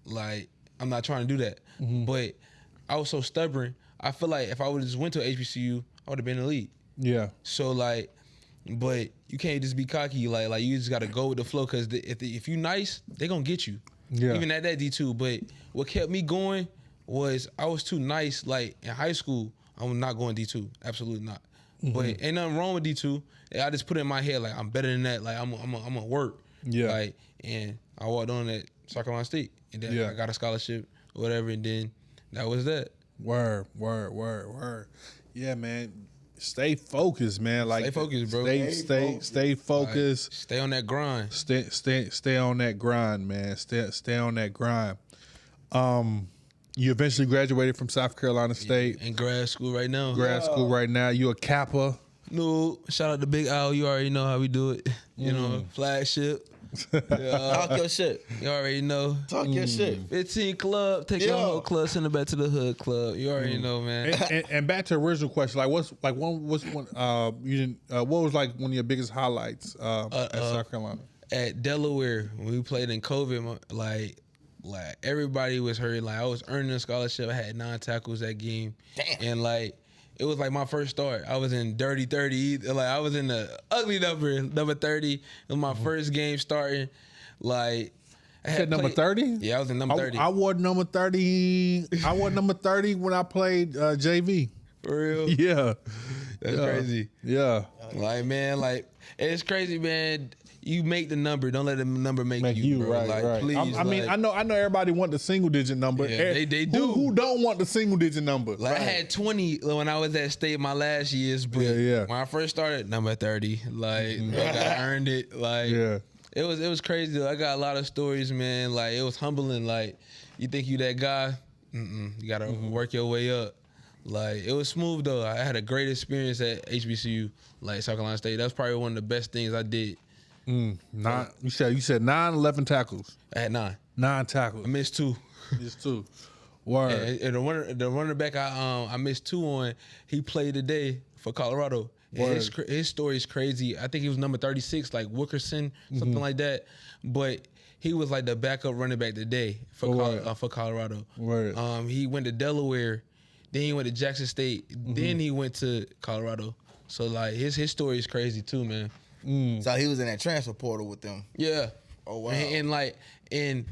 Like, I'm not trying to do that. But I was so stubborn. I feel like if I would have just went to HBCU, I would have been in the league. Yeah. So like, but you can't just be cocky. Like you just gotta go with the flow. Cause if you nice, they gonna get you. Yeah. Even at that D2. But what kept me going was I was too nice. Like in high school, I'm not going D2. Absolutely not. But ain't nothing wrong with D2. I just put it in my head like I'm better than that. Like I'm gonna work. Yeah. Like, and I walked on at South Carolina State, and then I got a scholarship or whatever, and then that was that. Word. Yeah, man. Stay focused, man. Like Stay focused, bro. Stay focused. Like, stay on that grind. Stay on that grind, man. Stay on that grind. You eventually graduated from South Carolina State. In grad school right now. School right now. You a Kappa. No, shout out to Big Al. You already know how we do it. You know, flagship. Talk your shit. You already know. Talk your shit. 15 club. Take your whole club, send it back to the hood club. You already know, man. And back to the original question, like what was one of your biggest highlights at South Carolina? At Delaware, when we played in COVID, like everybody was hurt. Like I was earning a scholarship. I had 9 tackles that game. Damn. And like it was like my first start. I was in dirty 30. Like I was in the ugly number 30. It was my first game starting. Like I had number 30? Yeah, I was in number 30. I wore number 30. I wore number 30 when I played JV. For real? Yeah. That's crazy. Yeah. Like man, like it's crazy, man. You make the number. Don't let the number make you, bro. Right, like, right. Please. I mean, I know everybody want the single digit number. Yeah, they do. Who don't want the single digit number? Like I had 20 when I was at State my last years, but when I first started, number 30. Like I earned it. Like it was crazy. I got a lot of stories, man. Like it was humbling. Like you think you that guy, you gotta work your way up. Like it was smooth though. I had a great experience at HBCU, like South Carolina State. That's probably one of the best things I did. You said 9, 11 tackles. I had 9. 9 tackles. I missed 2. Just 2. Word. And the running back I missed 2 on. He played today for Colorado. His story is crazy. I think he was number 36, like Wickerson, something like that. But he was like the backup running back today for Colorado. Word. He went to Delaware, then he went to Jackson State, then he went to Colorado. So like his story is crazy too, man. So he was in that transfer portal with them. Yeah. Oh wow. And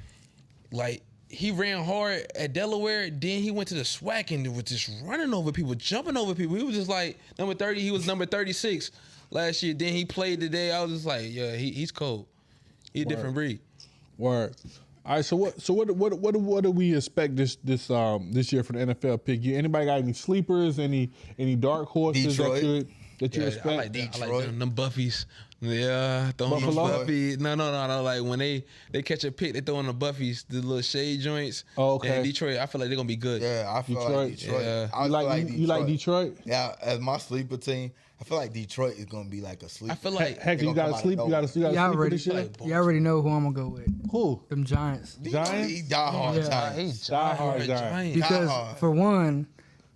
he ran hard at Delaware. Then he went to the SWAC and was just running over people, jumping over people. He was just like number 30. He was number 36 last year. Then he played today. I was just like, yeah, he's cold. He a different breed. Word. All right. So what do we expect this year for the NFL pick? Anybody got any sleepers? Any dark horses Detroit. that you expect? I like them Buffies. Yeah, throwing them Buffalo? Buffies. No. Like when they catch a pick, they throw in the Buffies, the little shade joints. Oh, okay. And Detroit, I feel like they're gonna be good. Yeah, I feel like Detroit. Yeah. You like Detroit? Yeah, as my sleeper team, I feel like Detroit is gonna be like a sleeper. I feel like Heck, you got to sleep. You got to sleep this year. You already know who I'm gonna go with. Who? Them Giants. Giants? He die hard Yeah. Giants. Die hard Giants. Because hard. for one,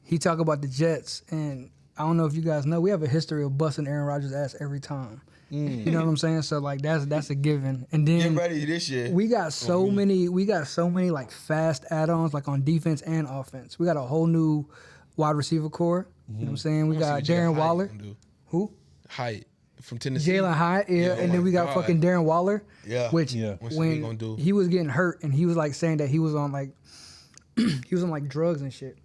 he talk about the Jets, and I don't know if you guys know, we have a history of busting Aaron Rodgers' ass every time. You know what I'm saying? So like that's a given. And then Get ready this year. we got so many like fast add-ons like on defense and offense. We got a whole new wide receiver core. You know what I'm saying? We got Darren Waller. Who? Height from Tennessee. Jalen Hyatt, and then we got fucking Darren Waller. Yeah. Which What's he when gonna do? he was getting hurt and he was like saying that he was on like he was on like drugs and shit.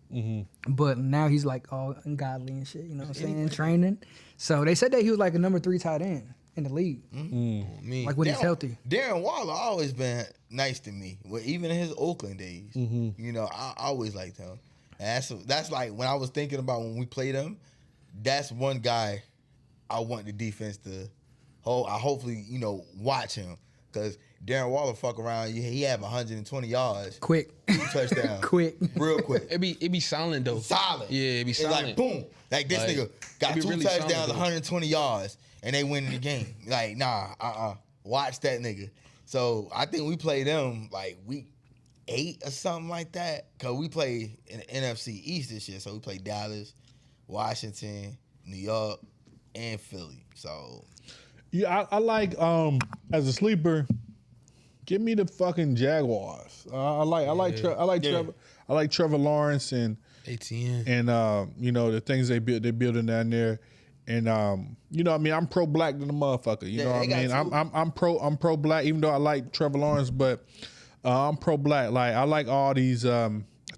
But now he's like all ungodly and shit, you know what I'm saying, in training. So they said that he was like a number 3 tight end in the league. Like when he's healthy. Darren Waller always been nice to me. Well, even in his Oakland days. You know, I always liked him. And that's like when I was thinking about when we played him, that's one guy I want the defense to hopefully, you know, watch him. Because Darren Waller fuck around, he have 120 yards. Quick. 2 touchdowns. Quick. Real quick. It be silent though. Solid. Yeah, it be It's silent. like boom. Like this nigga got 2 really touchdowns, solid, though. 120 yards, and they win the game. Like, watch that nigga. So I think we played them like week 8 or something like that. Cause we played in the NFC East this year. So we played Dallas, Washington, New York, and Philly. So Yeah, I like as a sleeper. Give me the fucking Jaguars. I like Trevor Lawrence and ATN. you know the things they're building down there. And you know what I mean, I'm pro black than the motherfucker. You know what I mean? I'm pro black, even though I like Trevor Lawrence, but I'm pro black. Like I like all these I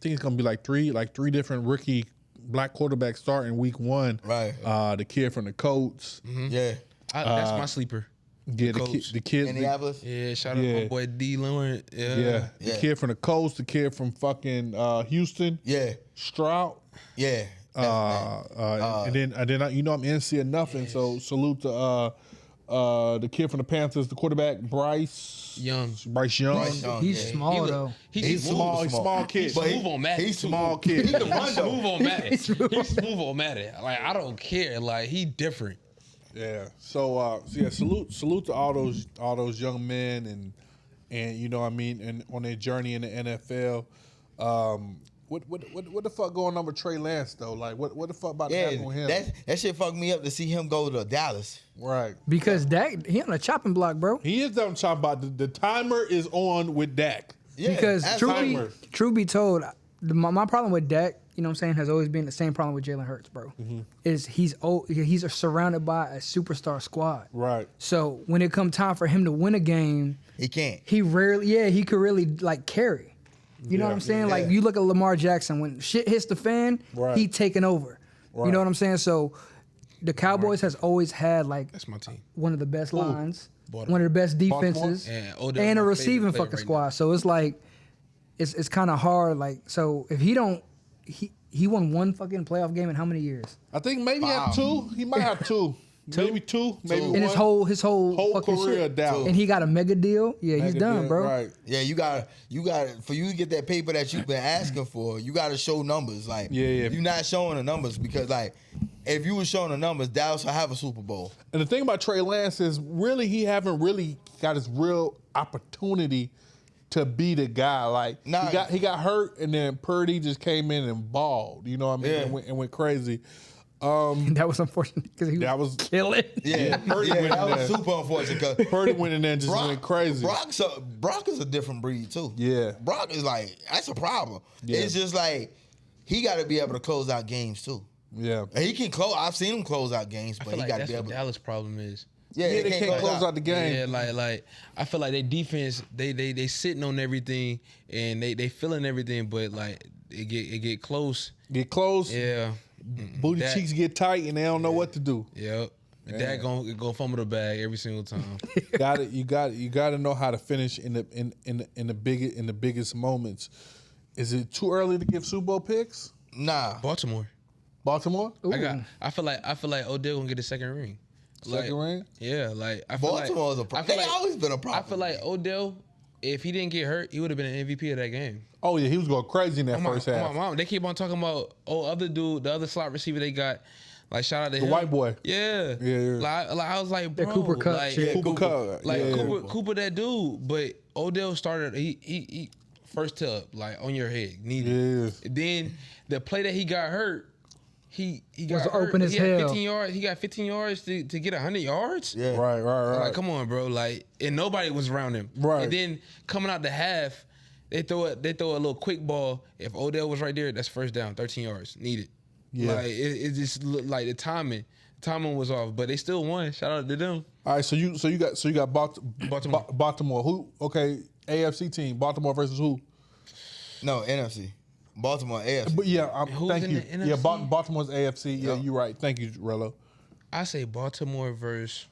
think it's gonna be like three different rookie black quarterbacks starting week 1. Right. The kid from the Colts. Mm-hmm. Yeah. That's my sleeper. Yeah, the kid. Indianapolis. Yeah, shout out to my boy D. Lawrence. The kid from the Colts, the kid from fucking Houston. Yeah. Stroud. Yeah. And then you know I'm NC or nothing. So salute to the kid from the Panthers, the quarterback Bryce Young. He's small though. He's small. He's small kid. He's smooth on Madden. He's small kid. He can run though. Smooth on Madden. He's smooth on Madden. Like I don't care. Like he different. Yeah. So salute to all those young men and you know what I mean, and on their journey in the NFL. What the fuck going on with Trey Lance though? Like what the fuck about to happen with him? That shit fucked me up to see him go to Dallas. Right. Because Dak, he on a chopping block, bro. He is done talking about the timer is on with Dak. Yeah, Because truth be told, my problem with Dak, you know what I'm saying, has always been the same problem with Jalen Hurts, bro. Mm-hmm. Is he's surrounded by a superstar squad. Right. So when it come time for him to win a game, he can't. he could really like carry. You know what I'm saying? Like you look at Lamar Jackson, when shit hits the fan, he taking over. Right. You know what I'm saying? So the Cowboys has always had like That's my team. one of the best lines, Baltimore. one of the best defenses, and a receiving fucking squad. So it's like it's kind of hard. Like so if he don't, he won one fucking playoff game in how many years? I think maybe have 2. He might have 2. Maybe 2. Maybe In 1. his whole fucking career shit. down. And he got a mega deal. Yeah, he's done, bro. Right. Yeah, you got for you to get that paper that you've been asking for, you got to show numbers. Like, you're not showing the numbers because, like, if you were showing the numbers, Dallas will have a Super Bowl. And the thing about Trey Lance is really he haven't really got his real opportunity to be the guy. Like he got hurt, and then Purdy just came in and balled. You know what I mean? And went crazy. That was unfortunate because he was killing. Yeah, Purdy that was super unfortunate because Purdy went in there and just went crazy. Brock is a different breed too. Yeah, Brock is like that's a problem. Yeah. It's just like he got to be able to close out games too. Yeah, and he can close. I've seen him close out games, but he got to be able. What Dallas' problem is. Yeah, they can't close out the game. Yeah, like I feel like their defense, they sitting on everything and they feeling everything, but like it get close. Get close. Yeah. Booty cheeks get tight and they don't know what to do. Yep. That gonna fumble the bag every single time. You got to know how to finish in the biggest moments. Is it too early to give Super Bowl picks? Nah. Baltimore. Ooh. I feel like Odell gonna get a second ring. Second ring? Yeah, like I feel Baltimore's a problem. They always been a problem. I feel like Odell, if he didn't get hurt, he would have been an MVP of that game. Oh yeah, he was going crazy in that first half. Mom, they keep on talking about other dude, the other slot receiver they got. Like shout out to him. The white boy. Yeah. Yeah. Like I was like, bro, Cooper Kupp like, shit. Cooper Kupp. Like Cooper that dude, but Odell started he first tub like on your head, needed. Yeah. Then the play that he got hurt. He got was open as he had hell. 15 yards. He got 15 yards to get 100 yards. Yeah. Right. Like, come on, bro. Like, and nobody was around him. Right. And then coming out the half, they throw a little quick ball. If Odell was right there, that's first down, 13 yards needed. Yeah. Like it just looked like the timing was off, but they still won. Shout out to them. All right. So you got Baltimore. Baltimore. Who? Okay. AFC team. Baltimore versus who? No, NFC. Baltimore AFC. But yeah, Who's thank in you. the NFC? Yeah, Baltimore's AFC. Yeah, you're right. Thank you, Rello. I say Baltimore versus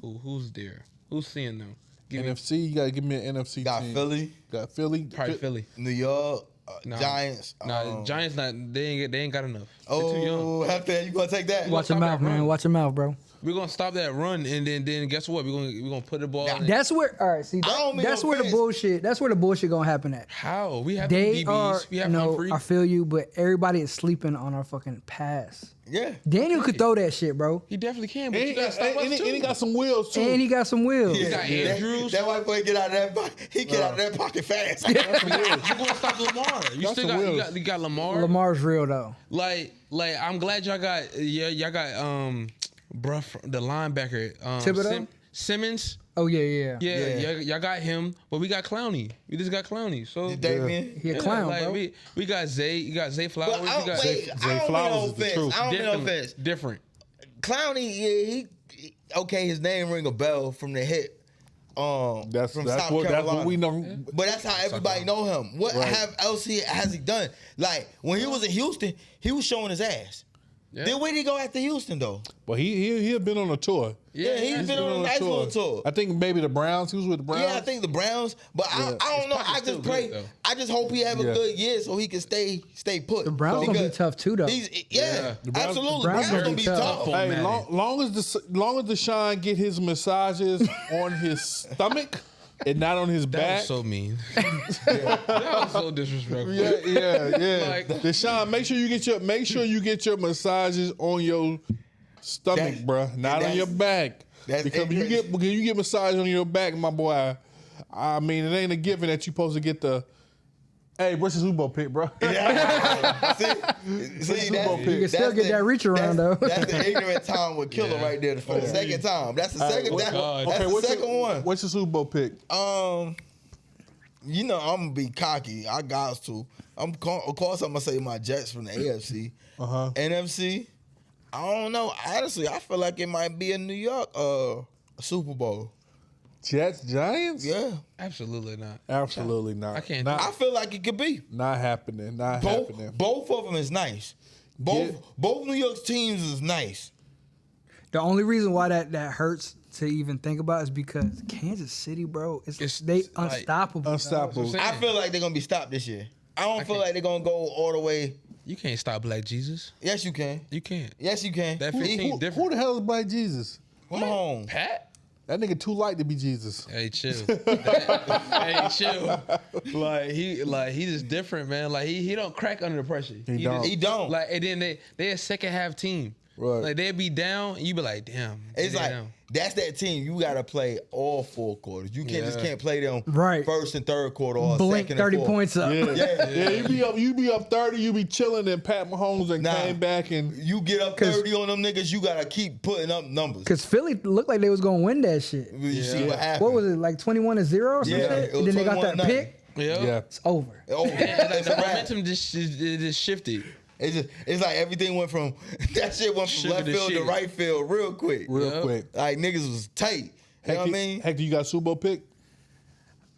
who? Who's there? Who's seeing them? NFC. You gotta give me an NFC Got team. Philly. Got Philly. Probably Philly. New York. Nah. Giants. Nah, Giants not. They ain't got enough. They're too young. Oh, Hefty, you gonna take that? Watch your mouth, man. Watch your mouth, bro. We're gonna stop that run, and then guess what? We're gonna put the ball. in. That's where. All right, see, that's where the bullshit. That's where the bullshit gonna happen at. How we have They DBs. are. We have No, Humphrey. I feel you, but everybody is sleeping on our fucking pass. Yeah. Daniel could throw that shit, bro. He definitely can, but And you gotta stop us too. and he got some wheels too. And he got some wheels. You got Andrews. That white boy get out of that pocket. He get out of that pocket fast. You gonna stop Lamar? You Got still some wheels. got you got Lamar. Lamar's real though. Like I'm glad y'all got bruh, the linebacker Thibodeau? Simmons. Oh yeah. Y'all got him, but we got Clowney. We just got Clowney. So Damien. He a clown, like, bro. we got Zay. You got Zay Flowers. But you got Zay Flowers is the truth. I don't mean no offense. different. Clowney, he okay. His name ring a bell from the hit. That's from that's South what Carolina. we know. But that's how everybody know him. What else has he done? Like when he was in Houston, he was showing his ass. Yeah. Then where did he go after Houston though? Well, he had been on a tour. Yeah, he's been on a nice little tour. I think maybe the Browns. He was with the Browns. Yeah, I think the Browns. But I don't know. I just pray. Good, I just hope he have a good year so he can stay put. The Browns gonna be tough too, though. Absolutely. Browns Browns gonna be tough. Hey, long as Deshaun get his massages on his stomach and not on his That back. was so mean. That was so disrespectful. Yeah. Like- Deshaun, make sure you get your massages on your stomach, bruh, not on your back. Because when you get massage on your back, my boy, I mean, it ain't a given that you supposed to get the. Hey, what's the Super Bowl pick, bro? Yeah. See, You can still get that reach around, though. That's the ignorant Tom with Killer right there for the second time. That's the second. That's the second one. What's your Super Bowl pick? You know I'm gonna be cocky. I got to. Of course I'm gonna say my Jets from the AFC. NFC. I don't know. Honestly, I feel like it might be a New York Super Bowl. Jets, Giants? Yeah. Absolutely not. Absolutely not. I can't. Not, I feel like it could be. not happening. Not happening. Both of them is nice. Both New York teams is nice. The only reason why that hurts to even think about is because Kansas City, bro, they like unstoppable. Unstoppable. I feel like they're gonna be stopped this year. I don't feel like they're gonna go all the way. You can't stop Black Jesus. Yes, you can. You can't. Yes, you can. That Who, 15 who different. the hell is Black Jesus? Come on. Pat? That nigga too light to be Jesus. Hey, chill. Hey, chill. He just different, man. Like he don't crack under the pressure. He don't. Like, and then they a second half team. Right. Like they'd be down, and you be like, damn. It's they like down. that's that team. You gotta play all 4 quarters. You can't play them Right. first and third quarter or Blink second 30 and fourth. points up. Yeah, you be up 30, you be chilling, and Pat Mahomes and came back and You get up 30 on them niggas, you gotta keep putting up numbers. Because Philly looked like they was going to win that shit. You see what happened. What was it, like 21-0 or some Yeah, shit? it was And then they got that 21-0. pick. Yeah. It's over. Oh, Like it's the a wrap. momentum just shifted. It's like everything went from that shit went from Shifted left to field to shit. right field real quick. real quick. Like niggas was tight. You know what I mean? Hector, you got Super Bowl pick?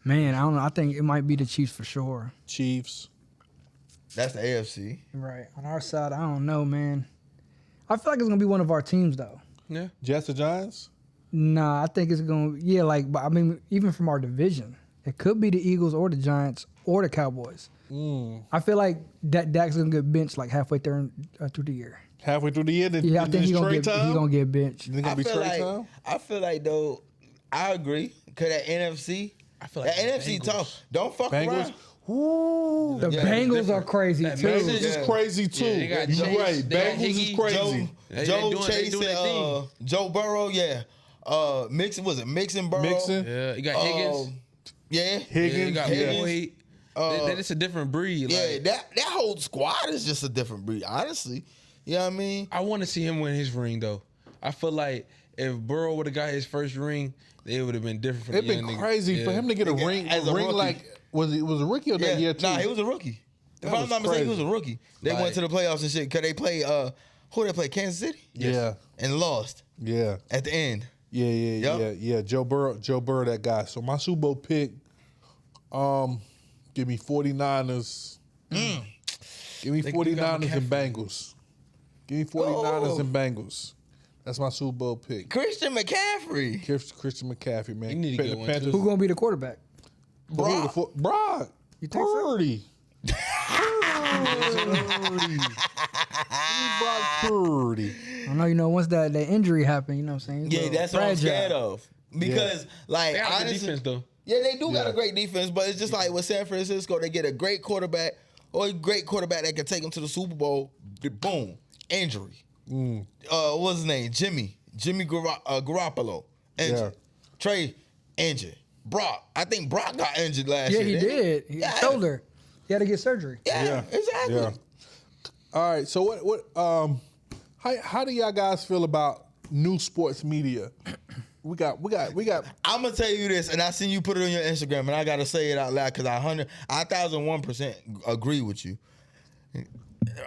Man, I don't know. I think it might be the Chiefs for sure. Chiefs. That's the AFC. Right. On our side, I don't know, man. I feel like it's going to be one of our teams, though. Yeah. Jets or Giants? Nah, I think it's going to, but I mean, even from our division, it could be the Eagles or the Giants or the Cowboys. I feel like Dak's going to get benched like halfway through the year. Halfway through the year? Yeah, I think he's going to get benched. You think it'll be Trey time? I feel like though, I agree. Cause that NFC, I feel like that the NFC Bengals. tough. Don't fuck Bengals? around. Ooh. The Yeah, Bengals different. are crazy, That too. Bengals is crazy, too. Yeah, they got You're Chase, right. they got Bengals is Higgy, crazy. Joe They Chase doing their and Joe Burrow, yeah. Mixon, was it Mixon Burrow? Mixon? Yeah. You got Higgins. Yeah. Yeah, you Higgins. got yeah. Boyd. It's a different breed. Yeah, Like, that whole squad is just a different breed, honestly. You know what I mean? I want to see him win his ring though. I feel like if Burrow would have got his first ring, it would have been different for It'd the been young nigga. crazy for him to get a ring. As a rookie. Like, was he a rookie or that year, too? Nah, he was a rookie. If I'm was not mistaken, he was crazy. a rookie. They Like- went to the playoffs and shit because they played, who they play? Kansas City? Yeah. And lost Yeah. at the end. Yeah. Joe Burrow, that guy. So my Super Bowl pick, give me 49ers. Give me They got 49ers and McCaffrey. Bengals. Give me 49ers and Bengals. That's my Super Bowl pick. Christian McCaffrey. Christian McCaffrey, man. You need to get one, too. Who's going to be the quarterback? Brock. You think so? Purdy. Brock Purdy. I know, once that injury happened, you know what I'm saying? Yeah, that's what I'm scared of. Because, like, They got a good honestly, defense though. yeah, they do got Yeah. a great defense, but it's just like with San Francisco, they get a great quarterback or a great quarterback that can take them to the Super Bowl. Boom, injury. What's his name? Jimmy Garoppolo, injured. Yeah. Trey, injured. Brock, I think Brock got injured last Yeah, year. he didn't did. He shoulder. He had to get surgery. Yeah, exactly. Yeah. All right. So how do y'all guys feel about new sports media? We got. I'm gonna tell you this, and I seen you put it on your Instagram, and I gotta say it out loud because I 1,001% agree with you.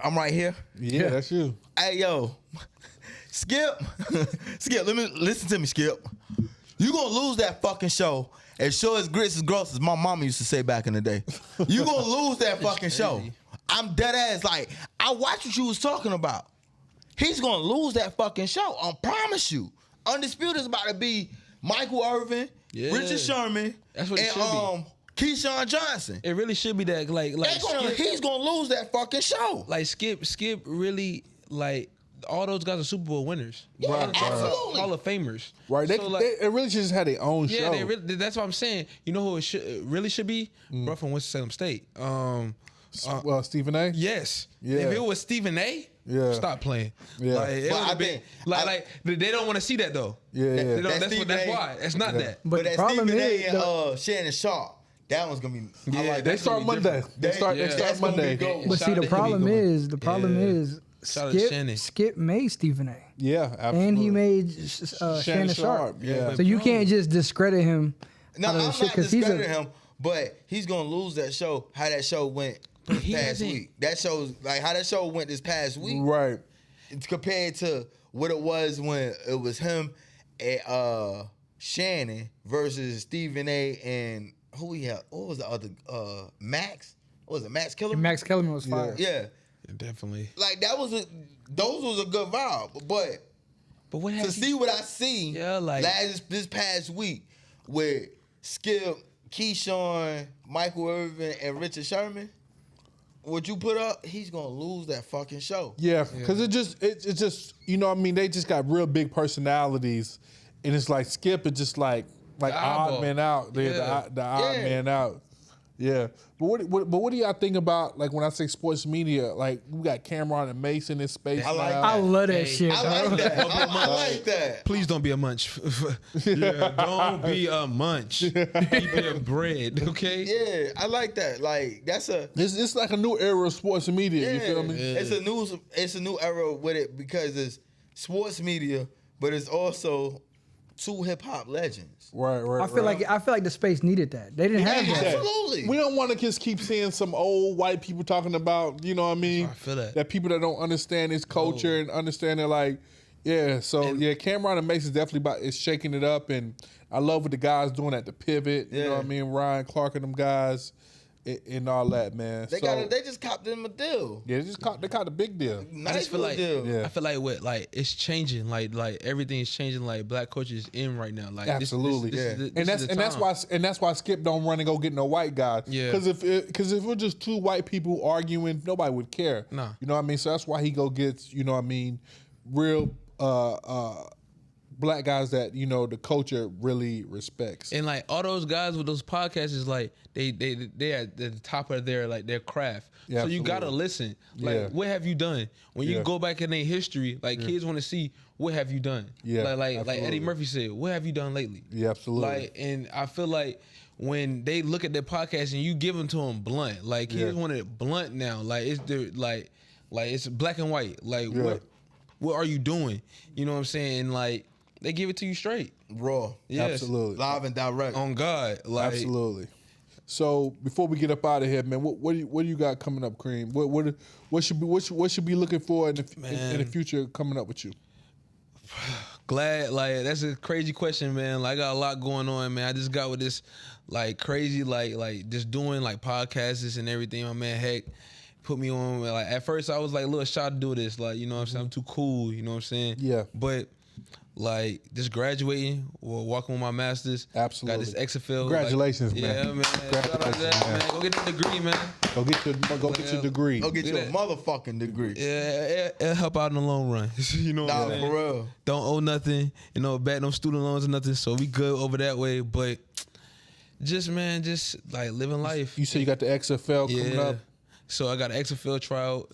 I'm right here. Yeah, that's you. Hey yo, Skip, let me listen to me, Skip. You gonna lose that fucking show as sure as grits as gross as my mama used to say back in the day. You gonna lose that fucking show. I'm dead ass. Like, I watched what you was talking about. He's gonna lose that fucking show. I promise you. Undisputed is about to be Michael Irvin, Richard Sherman, That's what it and should be. Keyshawn Johnson. It really should be that. He's gonna lose that fucking show. Like Skip really like. All those guys are Super Bowl winners. Yeah, absolutely. Hall of Famers. Right. They really just had their own show. Yeah, they really, that's what I'm saying. You know who it really should be? Bro from Winston-Salem State. Stephen A? Yes. Yeah. If it was Stephen A, stop playing. Yeah. Like, it would've been, they don't want to see that though. Yeah. That's why. It's not that. But the that problem Stephen is, A and Shannon Sharp, that one's gonna be. Yeah, They start Monday. They start Monday. but see, the problem is, Shout out to Shannon. Skip made Stephen A. Yeah, absolutely. And he made Shannon Sharp. Yeah. So you can't just discredit him. No, out of I'm the shit, not 'cause he's discrediting him, but he's gonna lose that show. How that show went this past week. That shows like how that show went this past week. Right. It's compared to what it was when it was him and Shannon versus Stephen A. and who we had. What was the other? Max. What was it? Max Kellerman. And Max Kellerman was fired. Yeah. Definitely. Like those was a good vibe, but what to has see what I seen this past week with Skip, Keyshawn, Michael Irvin, and Richard Sherman, what you put up, he's gonna lose that fucking show. Yeah, because it's just you know what I mean, they just got real big personalities, and it's like Skip is just like odd man out. The odd man out. Yeah, but what do y'all think about like when I say sports media? Like we got Cameron and Mason in space. I love that shit. I like that. I like that. Please don't be a munch. Don't be a munch. Keep your bread, okay? Yeah, I like that. Like It's like a new era of sports media. You feel me? Yeah. It's a new era with it because it's sports media, but it's also two hip hop legends. Right. I feel like the space needed that. They didn't have that. Absolutely. We don't want to just keep seeing some old white people talking about, you know what I mean? I feel that. That people that don't understand his culture and understand it like, Cameron and Mason's definitely is shaking it up, and I love what the guys doing at the pivot. You know what I mean? Ryan Clark and them guys and all that, man. They just copped them a deal. Yeah, they caught a big deal. Nice I just feel like deal. I feel like it's changing. Like everything is changing. Like black culture is in right now. Like absolutely, that's why Skip don't run and go get no white guy. Yeah, because if we're just two white people arguing, nobody would care. Nah. You know what I mean? So that's why he go gets, you know what I mean, real black guys that, you know, the culture really respects. And like all those guys with those podcasts is like they at the top of their craft. Yeah, so you absolutely. gotta listen. Like what have you done? When you go back in their history, like kids want to see what have you done. Yeah, like Eddie Murphy said, what have you done lately? Yeah, absolutely. Like, and I feel like when they look at their podcast and you give them to them blunt, like kids want it blunt now. Like it's like it's black and white. Like what are you doing? You know what I'm saying? And like they give it to you straight, raw. Yes. Absolutely, live and direct. On God, like absolutely. So before we get up out of here, man, what do you got coming up, Cream? What should be looking for in the future coming up with you? Glad, like that's a crazy question, man. Like I got a lot going on, man. I just got with this like crazy, like just doing like podcasts and everything. My man Heck put me on. Like at first I was like a little shy to do this, like you know what I'm saying. I'm too cool, you know what I'm saying. Yeah. But like just graduating or walking with my masters. Absolutely. Got this XFL. Congratulations, man. Yeah, man. Shout out to that, man. Go get the degree, man. Go get your degree. Go get your motherfucking degree. Yeah, it'll help out in the long run. You know what I'm saying? For real. Don't owe nothing, you know, back no student loans or nothing, so we good over that way. But just like living life. You said you got the XFL coming up. So I got an XFL trial,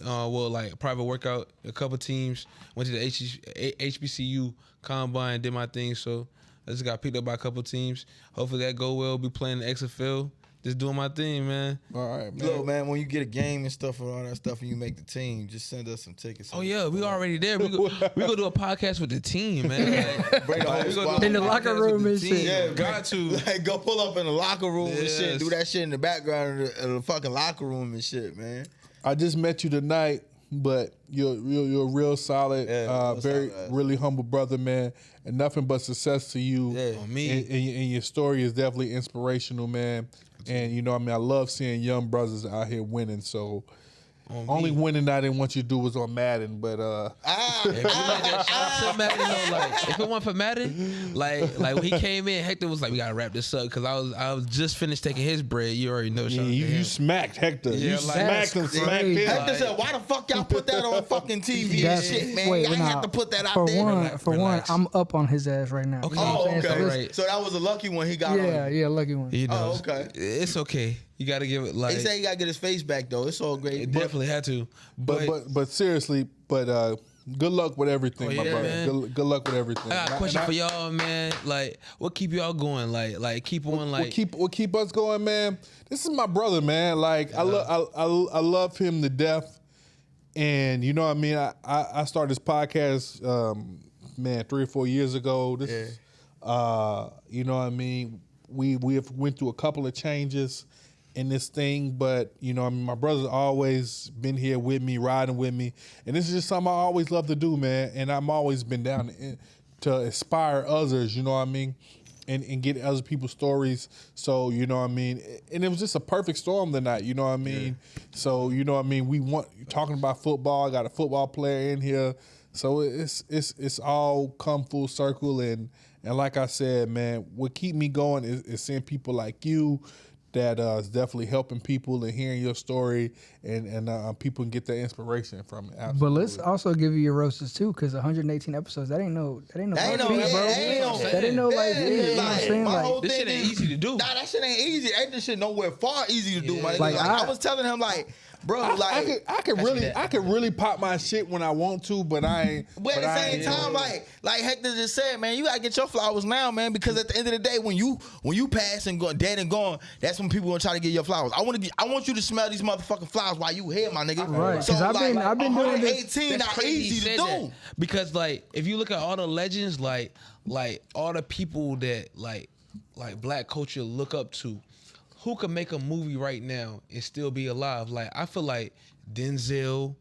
like a private workout, a couple teams. Went to the HBCU combine, did my thing. So I just got picked up by a couple teams. Hopefully that go well. Be playing the XFL. Just doing my thing, man. All right, man. Look, man, when you get a game and stuff and all that stuff and you make the team, just send us some tickets. Oh, yeah, we already there. We go do a podcast with the team, man. Like, Bring the whole squad. In the locker room and shit. Yeah, got to. Like, go pull up in the locker room and shit. Yes. Do that shit in the background of the fucking locker room and shit, man. I just met you tonight. but you're a real solid, very solid. really humble brother, man, and nothing but success to you. Yeah. On me. And your story is definitely inspirational, man. And you know, I love seeing young brothers out here winning. So. Only winning I didn't want you to do was on Madden, but If you like that shout out to Madden, though, like if it weren't for Madden, like when he came in, Hector was like, "We gotta wrap this up," because I was just finished taking his bread. You already know. you smacked Hector. Yeah, You like, smacked him, smacked him. Hector said, "Why the fuck y'all put that on fucking TV and shit, man? Wait, I ain't nah, have to put that out for there." one, Relax. I'm up on his ass right now. Okay. You know what Oh, I'm saying? okay. So Right. So that was a lucky one he got on. yeah, lucky one. You know, Oh, okay. It's okay. You gotta give it like. He said he got to get his face back, though. It's all great. It definitely had to. But seriously, good luck with everything, my yeah, brother. man. Good luck with everything. I got a question for y'all, man. Like, what keep y'all going? Like keep on like. What keep us going, man? This is my brother, man. Like I love him to death, and you know what I mean. I started this podcast, man, 3 or 4 years ago. This, you know what I mean. We have went through a couple of changes in this thing, but you know, I mean, my brother's always been here with me, riding with me, and this is just something I always love to do, man. And I'm always been down to inspire others, you know what I mean, and get other people's stories. So you know what I mean, and it was just a perfect storm tonight, you know what I mean. Yeah. So you know what I mean. We want talking about football. I got a football player in here, so it's all come full circle. And like I said, man, what keep me going is seeing people like you. That is definitely helping people and hearing your story, and people can get their inspiration from it. Absolutely. But let's also give you your roasters too, because 118 episodes, that ain't no That ain't light no, feat, that bro. ain't no Light feat, you know what I'm saying? my Like, whole This thing shit ain't is- easy to do. Nah, that shit ain't easy. That shit nowhere far easy to do, man. Like, I was telling him, like, bro, like, I could really pop my shit when I want to, but I ain't. but at the same time, like Hector just said, man, you gotta get your flowers now, man, because at the end of the day, when you pass and go dead and gone, that's when people gonna try to get your flowers. I want you to smell these motherfucking flowers while you here, my nigga. Right, So 'cause I've been doing this. 118 That's not crazy easy you to said do. that. Because like if you look at all the legends, like all the people that like black culture look up to, who could make a movie right now and still be alive? Like I feel like Denzel,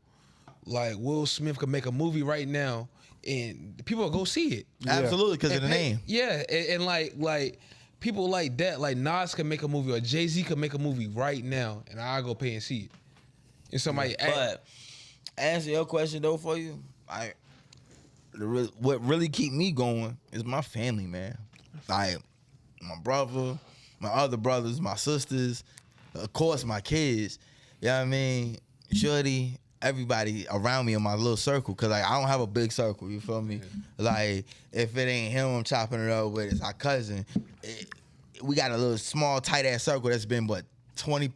like Will Smith could make a movie right now and people will go see it. Absolutely, because of the name. Yeah, and like people like that, like Nas could make a movie or Jay-Z could make a movie right now and I'll go pay and see it. And somebody But answer your question though for you, what really keep me going is my family, man. Like my brother, my other brothers, my sisters, of course my kids. You know what I mean? Shorty, everybody around me in my little circle, cause like I don't have a big circle. You feel me? Like if it ain't him, I'm chopping it up with. It's our cousin. We got a little small tight ass circle that's been 20.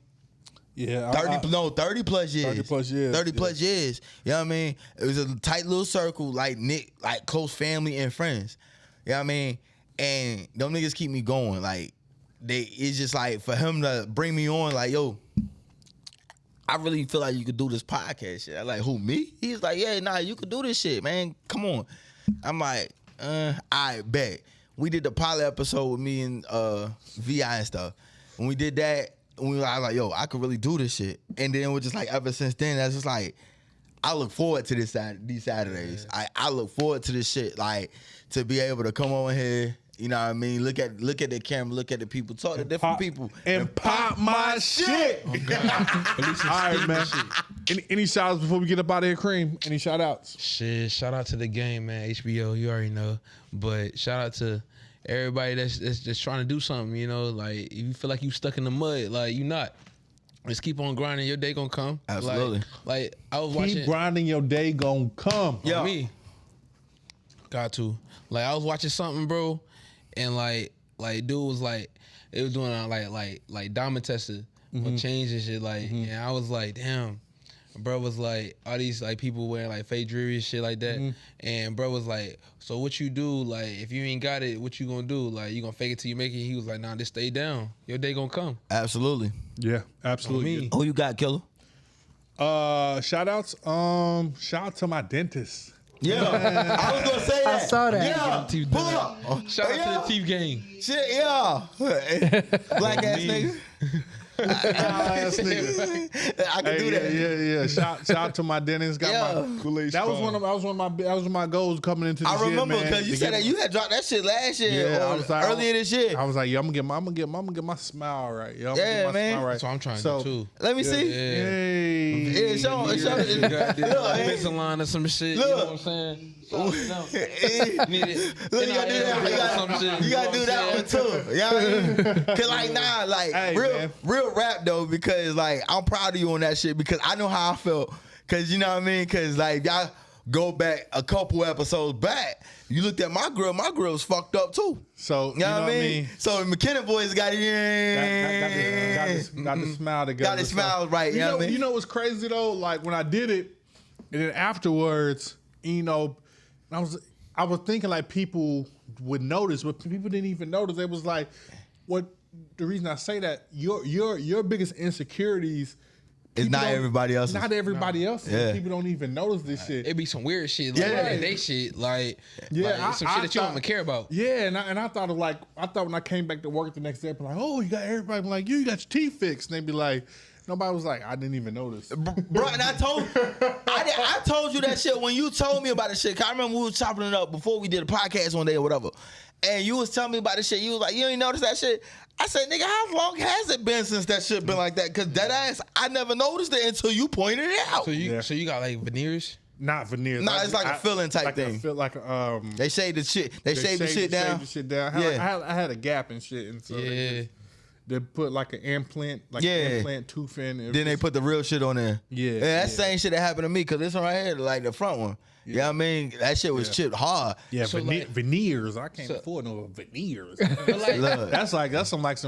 Yeah, 30 plus years. 30 plus years. 30 plus years. You know what I mean? It was a tight little circle, like Nick, like close family and friends. You know what I mean? And them niggas keep me going. Like, it's just like for him to bring me on, like, yo, I really feel like you could do this podcast shit. I'm like, who, me? He's like, yeah, nah, you could do this shit, man. Come on. I'm like, I bet. We did the pilot episode with me and VI and stuff. When we did that, I was like, yo, I could really do this shit. And then it was just like, ever since then, that's just like, I look forward to these Saturdays. Yeah. I look forward to this shit, like, to be able to come over here, you know what I mean? Look at the camera, look at the people, talk to different people. And pop my shit. Oh, all right, man. Any shout outs before we get up out of here, Cream? Any shout outs? Shit, shout out to the game, man. HBO, you already know. But shout out to everybody that's just trying to do something, you know? Like, if you feel like you stuck in the mud, like, you not. Just keep on grinding. Your day gonna come. Absolutely. Like I was watching. Keep grinding. Your day gonna come. Yeah. Me. Got to. Like I was watching something, bro, and like dude was like, they was doing like diamond tester or change and shit. Like, and I was like, damn. Bro was like, all these like people wearing like fake jewelry and shit like that. And bro was like, so what you do? Like, if you ain't got it, what you gonna do? Like, you gonna fake it till you make it? He was like, nah, just stay down. Your day gonna come. Absolutely. Yeah, absolutely. Who you got, Killer? Shout outs. Shout out to my dentist. Yeah. I was gonna say that. I saw that. Yeah. Pull up. Shout out to the Teeth Gang. Shit, yeah. Black ass nigga. ass nigga. I can do that. Yeah. Shout out to my dentist. Got my Kool-Aid that was Strong. one of my goals coming into this I year, remember man, because you to said get that you had dropped that shit last year I or was like, earlier this year. I was like, yeah, I'm gonna get my smile right. Yeah, Yeah, man. Smile right. That's what I'm trying to do too. Let me see. Hey. Yeah, show You got Look, Invisalign or some shit. You know what I'm saying? Need it. Look, you gotta do that. You gotta do that one too. You know what I mean? Cause like Hey, man. real rap though, because like I'm proud of you on that shit because I know how I felt. Cause you know what I mean? Cause like y'all go back a couple episodes back, you looked at my grill was fucked up too. So You know what I mean? So McKenna boys got got the smile together. Got the smile right. You know what I mean? You know what's crazy though? Like when I did it, and then afterwards, you know, I was thinking like people would notice, but people didn't even notice. It was like, what? The reason I say that your biggest insecurities. It's not everybody else's. Not everybody else. Yeah. People don't even notice this shit. It be some weird shit, like Yeah. they shit, like Yeah, some I shit that you don't thought- even care about. Yeah, and I thought of like when I came back to work the next day, I'd be like, oh, you got everybody be like, you got your teeth fixed, and they'd be like, nobody was like, I didn't even notice. Bro, and I told you that shit when you told me about the shit. 'Cause I remember we was chopping it up before we did a podcast one day or whatever. And you was telling me about the shit. You was like, you ain't noticed that shit? I said, nigga, how long has it been since that shit been like that? Cause that ass, I never noticed it until you pointed it out. So you got like veneers? Not veneers. Nah, it's like a filling type like thing. They shaved the shit. They shaved the shit down. Shaved the shit down. I had a gap and shit, and so they put like an implant, implant tooth in. Then they put the real shit on there. Yeah, That's the same shit that happened to me. Cause this one right here, like the front one. Yeah. You know what I mean? That shit was chipped hard. Yeah, So, like- veneers. I can't afford no veneers. But like, Look. That's some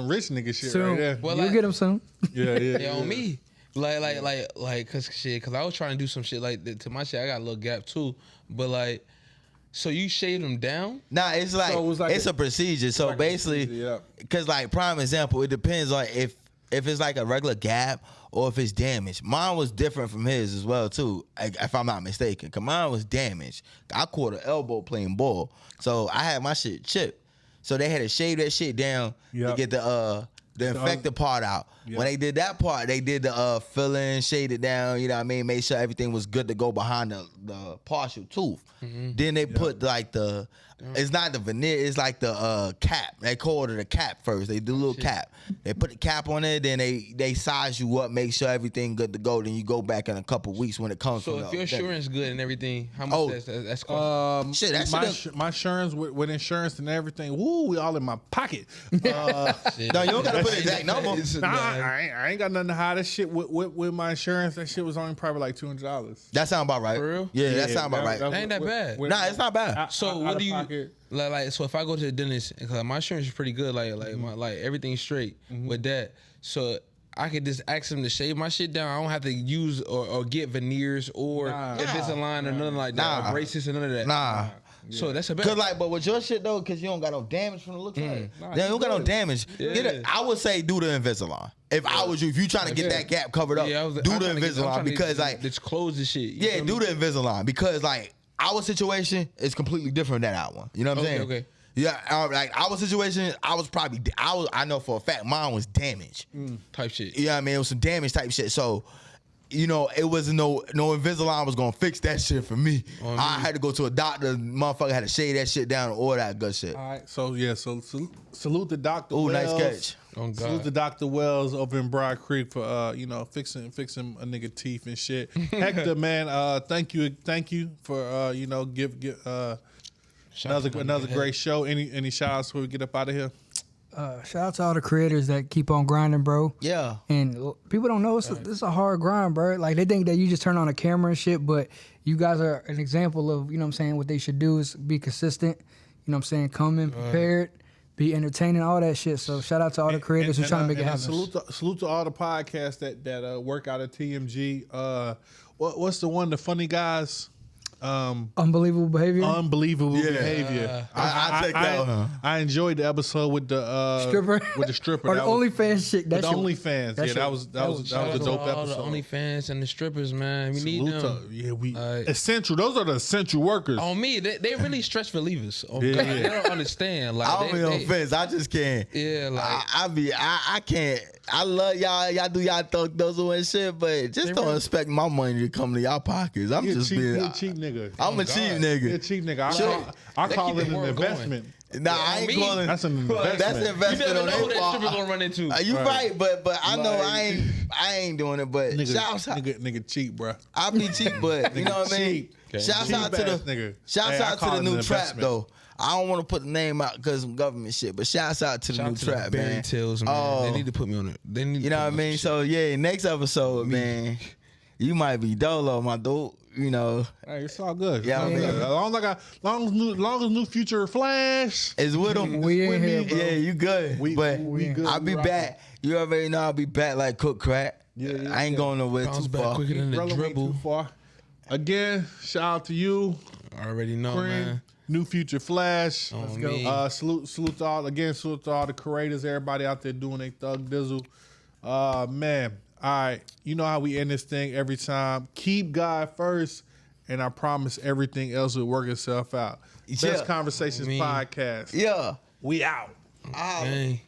rich nigga shit Soon. right there. well, You'll like, get them soon. yeah, on me. Like, cause I was trying to do some shit like that to my shit. I got a little gap too, but like, so you shave them down? Nah, it's like, So it was like it's a procedure. So like a basically, procedure, cause like prime example, it depends on if it's like a regular gap or if it's damaged. Mine was different from his as well too, if I'm not mistaken. Cause mine was damaged. I caught an elbow playing ball, so I had my shit chipped. So they had to shave that shit down to get the infected part out. Yep. When they did that part, they did the filling, shaved it down, you know what I mean? Made sure everything was good to go behind the partial tooth. Then they put like it's not the veneer, it's like the cap. They called it a cap first. They do a little cap. They put the cap on it, then they size you up, make sure everything good to go. Then you go back in a couple weeks when it comes So from if your insurance good and everything, how much Oh. that's cost? Shit, that shit my insurance with insurance and everything. Woo, we all in my pocket. No, you don't gotta put the exact number. I ain't got nothing to hide. That shit with my insurance. That shit was only probably like $200. That sound about right. For real? Yeah, that sound about right. That ain't that bad. Nah, it's not bad. So what do you like? So if I go to the dentist, cause my insurance is pretty good, like everything's straight with that. So I could just ask them to shave my shit down. I don't have to use or get veneers or Invisalign or nothing like that, or braces and none of that. Nah. So that's a bad. Cause like, but with your shit though, cause you don't got no damage from the looks of it. You don't got no damage. I would say do the Invisalign. If I was you, if you trying to get that gap covered up, do the Invisalign because like just close the shit. Yeah, do the Invisalign because like our situation is completely different than that one. You know what I'm saying? Okay. Yeah, like our situation, I know for a fact mine was damaged. Type shit. You know what I mean? It was some damage type shit. So, you know, it wasn't no Invisalign was gonna fix that shit for me. I had to go to a doctor. Motherfucker had to shade that shit down and all that good shit. All right, so yeah, so salute to Dr. Ooh, Wells. nice catch. Oh, God. Salute to Dr. Wells over in Broad Creek for fixing a nigga teeth and shit. Hector, man, thank you for give another great show. Any shout outs before we get up out of here? Shout out to all the creators that keep on grinding, bro. Yeah. And people don't know it's a hard grind, bro. Like they think that you just turn on a camera and shit, but you guys are an example of, you know what I'm saying, what they should do is be consistent, you know what I'm saying, come in prepared, be entertaining, all that shit. So shout out to all the creators who trying to make it happen. Salute to all the podcasts that work out at TMG. What's the one, the funny guys? Unbelievable behavior. Unbelievable behavior. I take that one. I enjoyed the episode with the Stripper. With the stripper. Or the OnlyFans shit. The That shit. OnlyFans. Yeah, that was a dope all episode. the OnlyFans and the strippers, man. We need them. Essential. Those are the essential workers. On me, they really stress relievers. Oh, Yeah. God, they don't understand. Like I don't be on offense. I just can't. Yeah, like I can't. I love y'all. Y'all do y'all thug those and shit, but just don't expect my money to come to y'all pockets. I'm just being. You're a cheap nigga. I'm a cheap nigga. You're a cheap nigga. I call it an investment. Nah, I ain't calling. That's an investment. That's an investment. You never on know who their that part. stripper gonna run into. You right, but I know I ain't doing it. But Nigga cheap, bro. I be cheap, but you know what I mean. Okay. Shouts Cheap out to ass the nigga. shouts out to the new trap investment. though. I don't want to put the name out because some government shit, but shouts out to the new trap, Berry man. Tales, man. They need to put me on it. They need. You know what I mean? So yeah, next episode, man, you might be dolo, my dude. You know, hey, it's all good. Yeah, It's all good. As long as new future Flash it's with them. We in here, bro. Yeah, you good. We good. I'll be back. You already know I'll be back like cook crack. Yeah, I ain't going nowhere Bounce too back far. quicker than the Relevant dribble. too far. Again, shout out to you, I already know, Cream, man. New Future Flash. Let's go. Salute to all the creators, everybody out there doing their thug dizzle. Man, all right. You know how we end this thing every time. Keep God first, and I promise everything else will work itself out. Yeah. Best Conversations Me. podcast. Yeah. We out. Ah. Dang.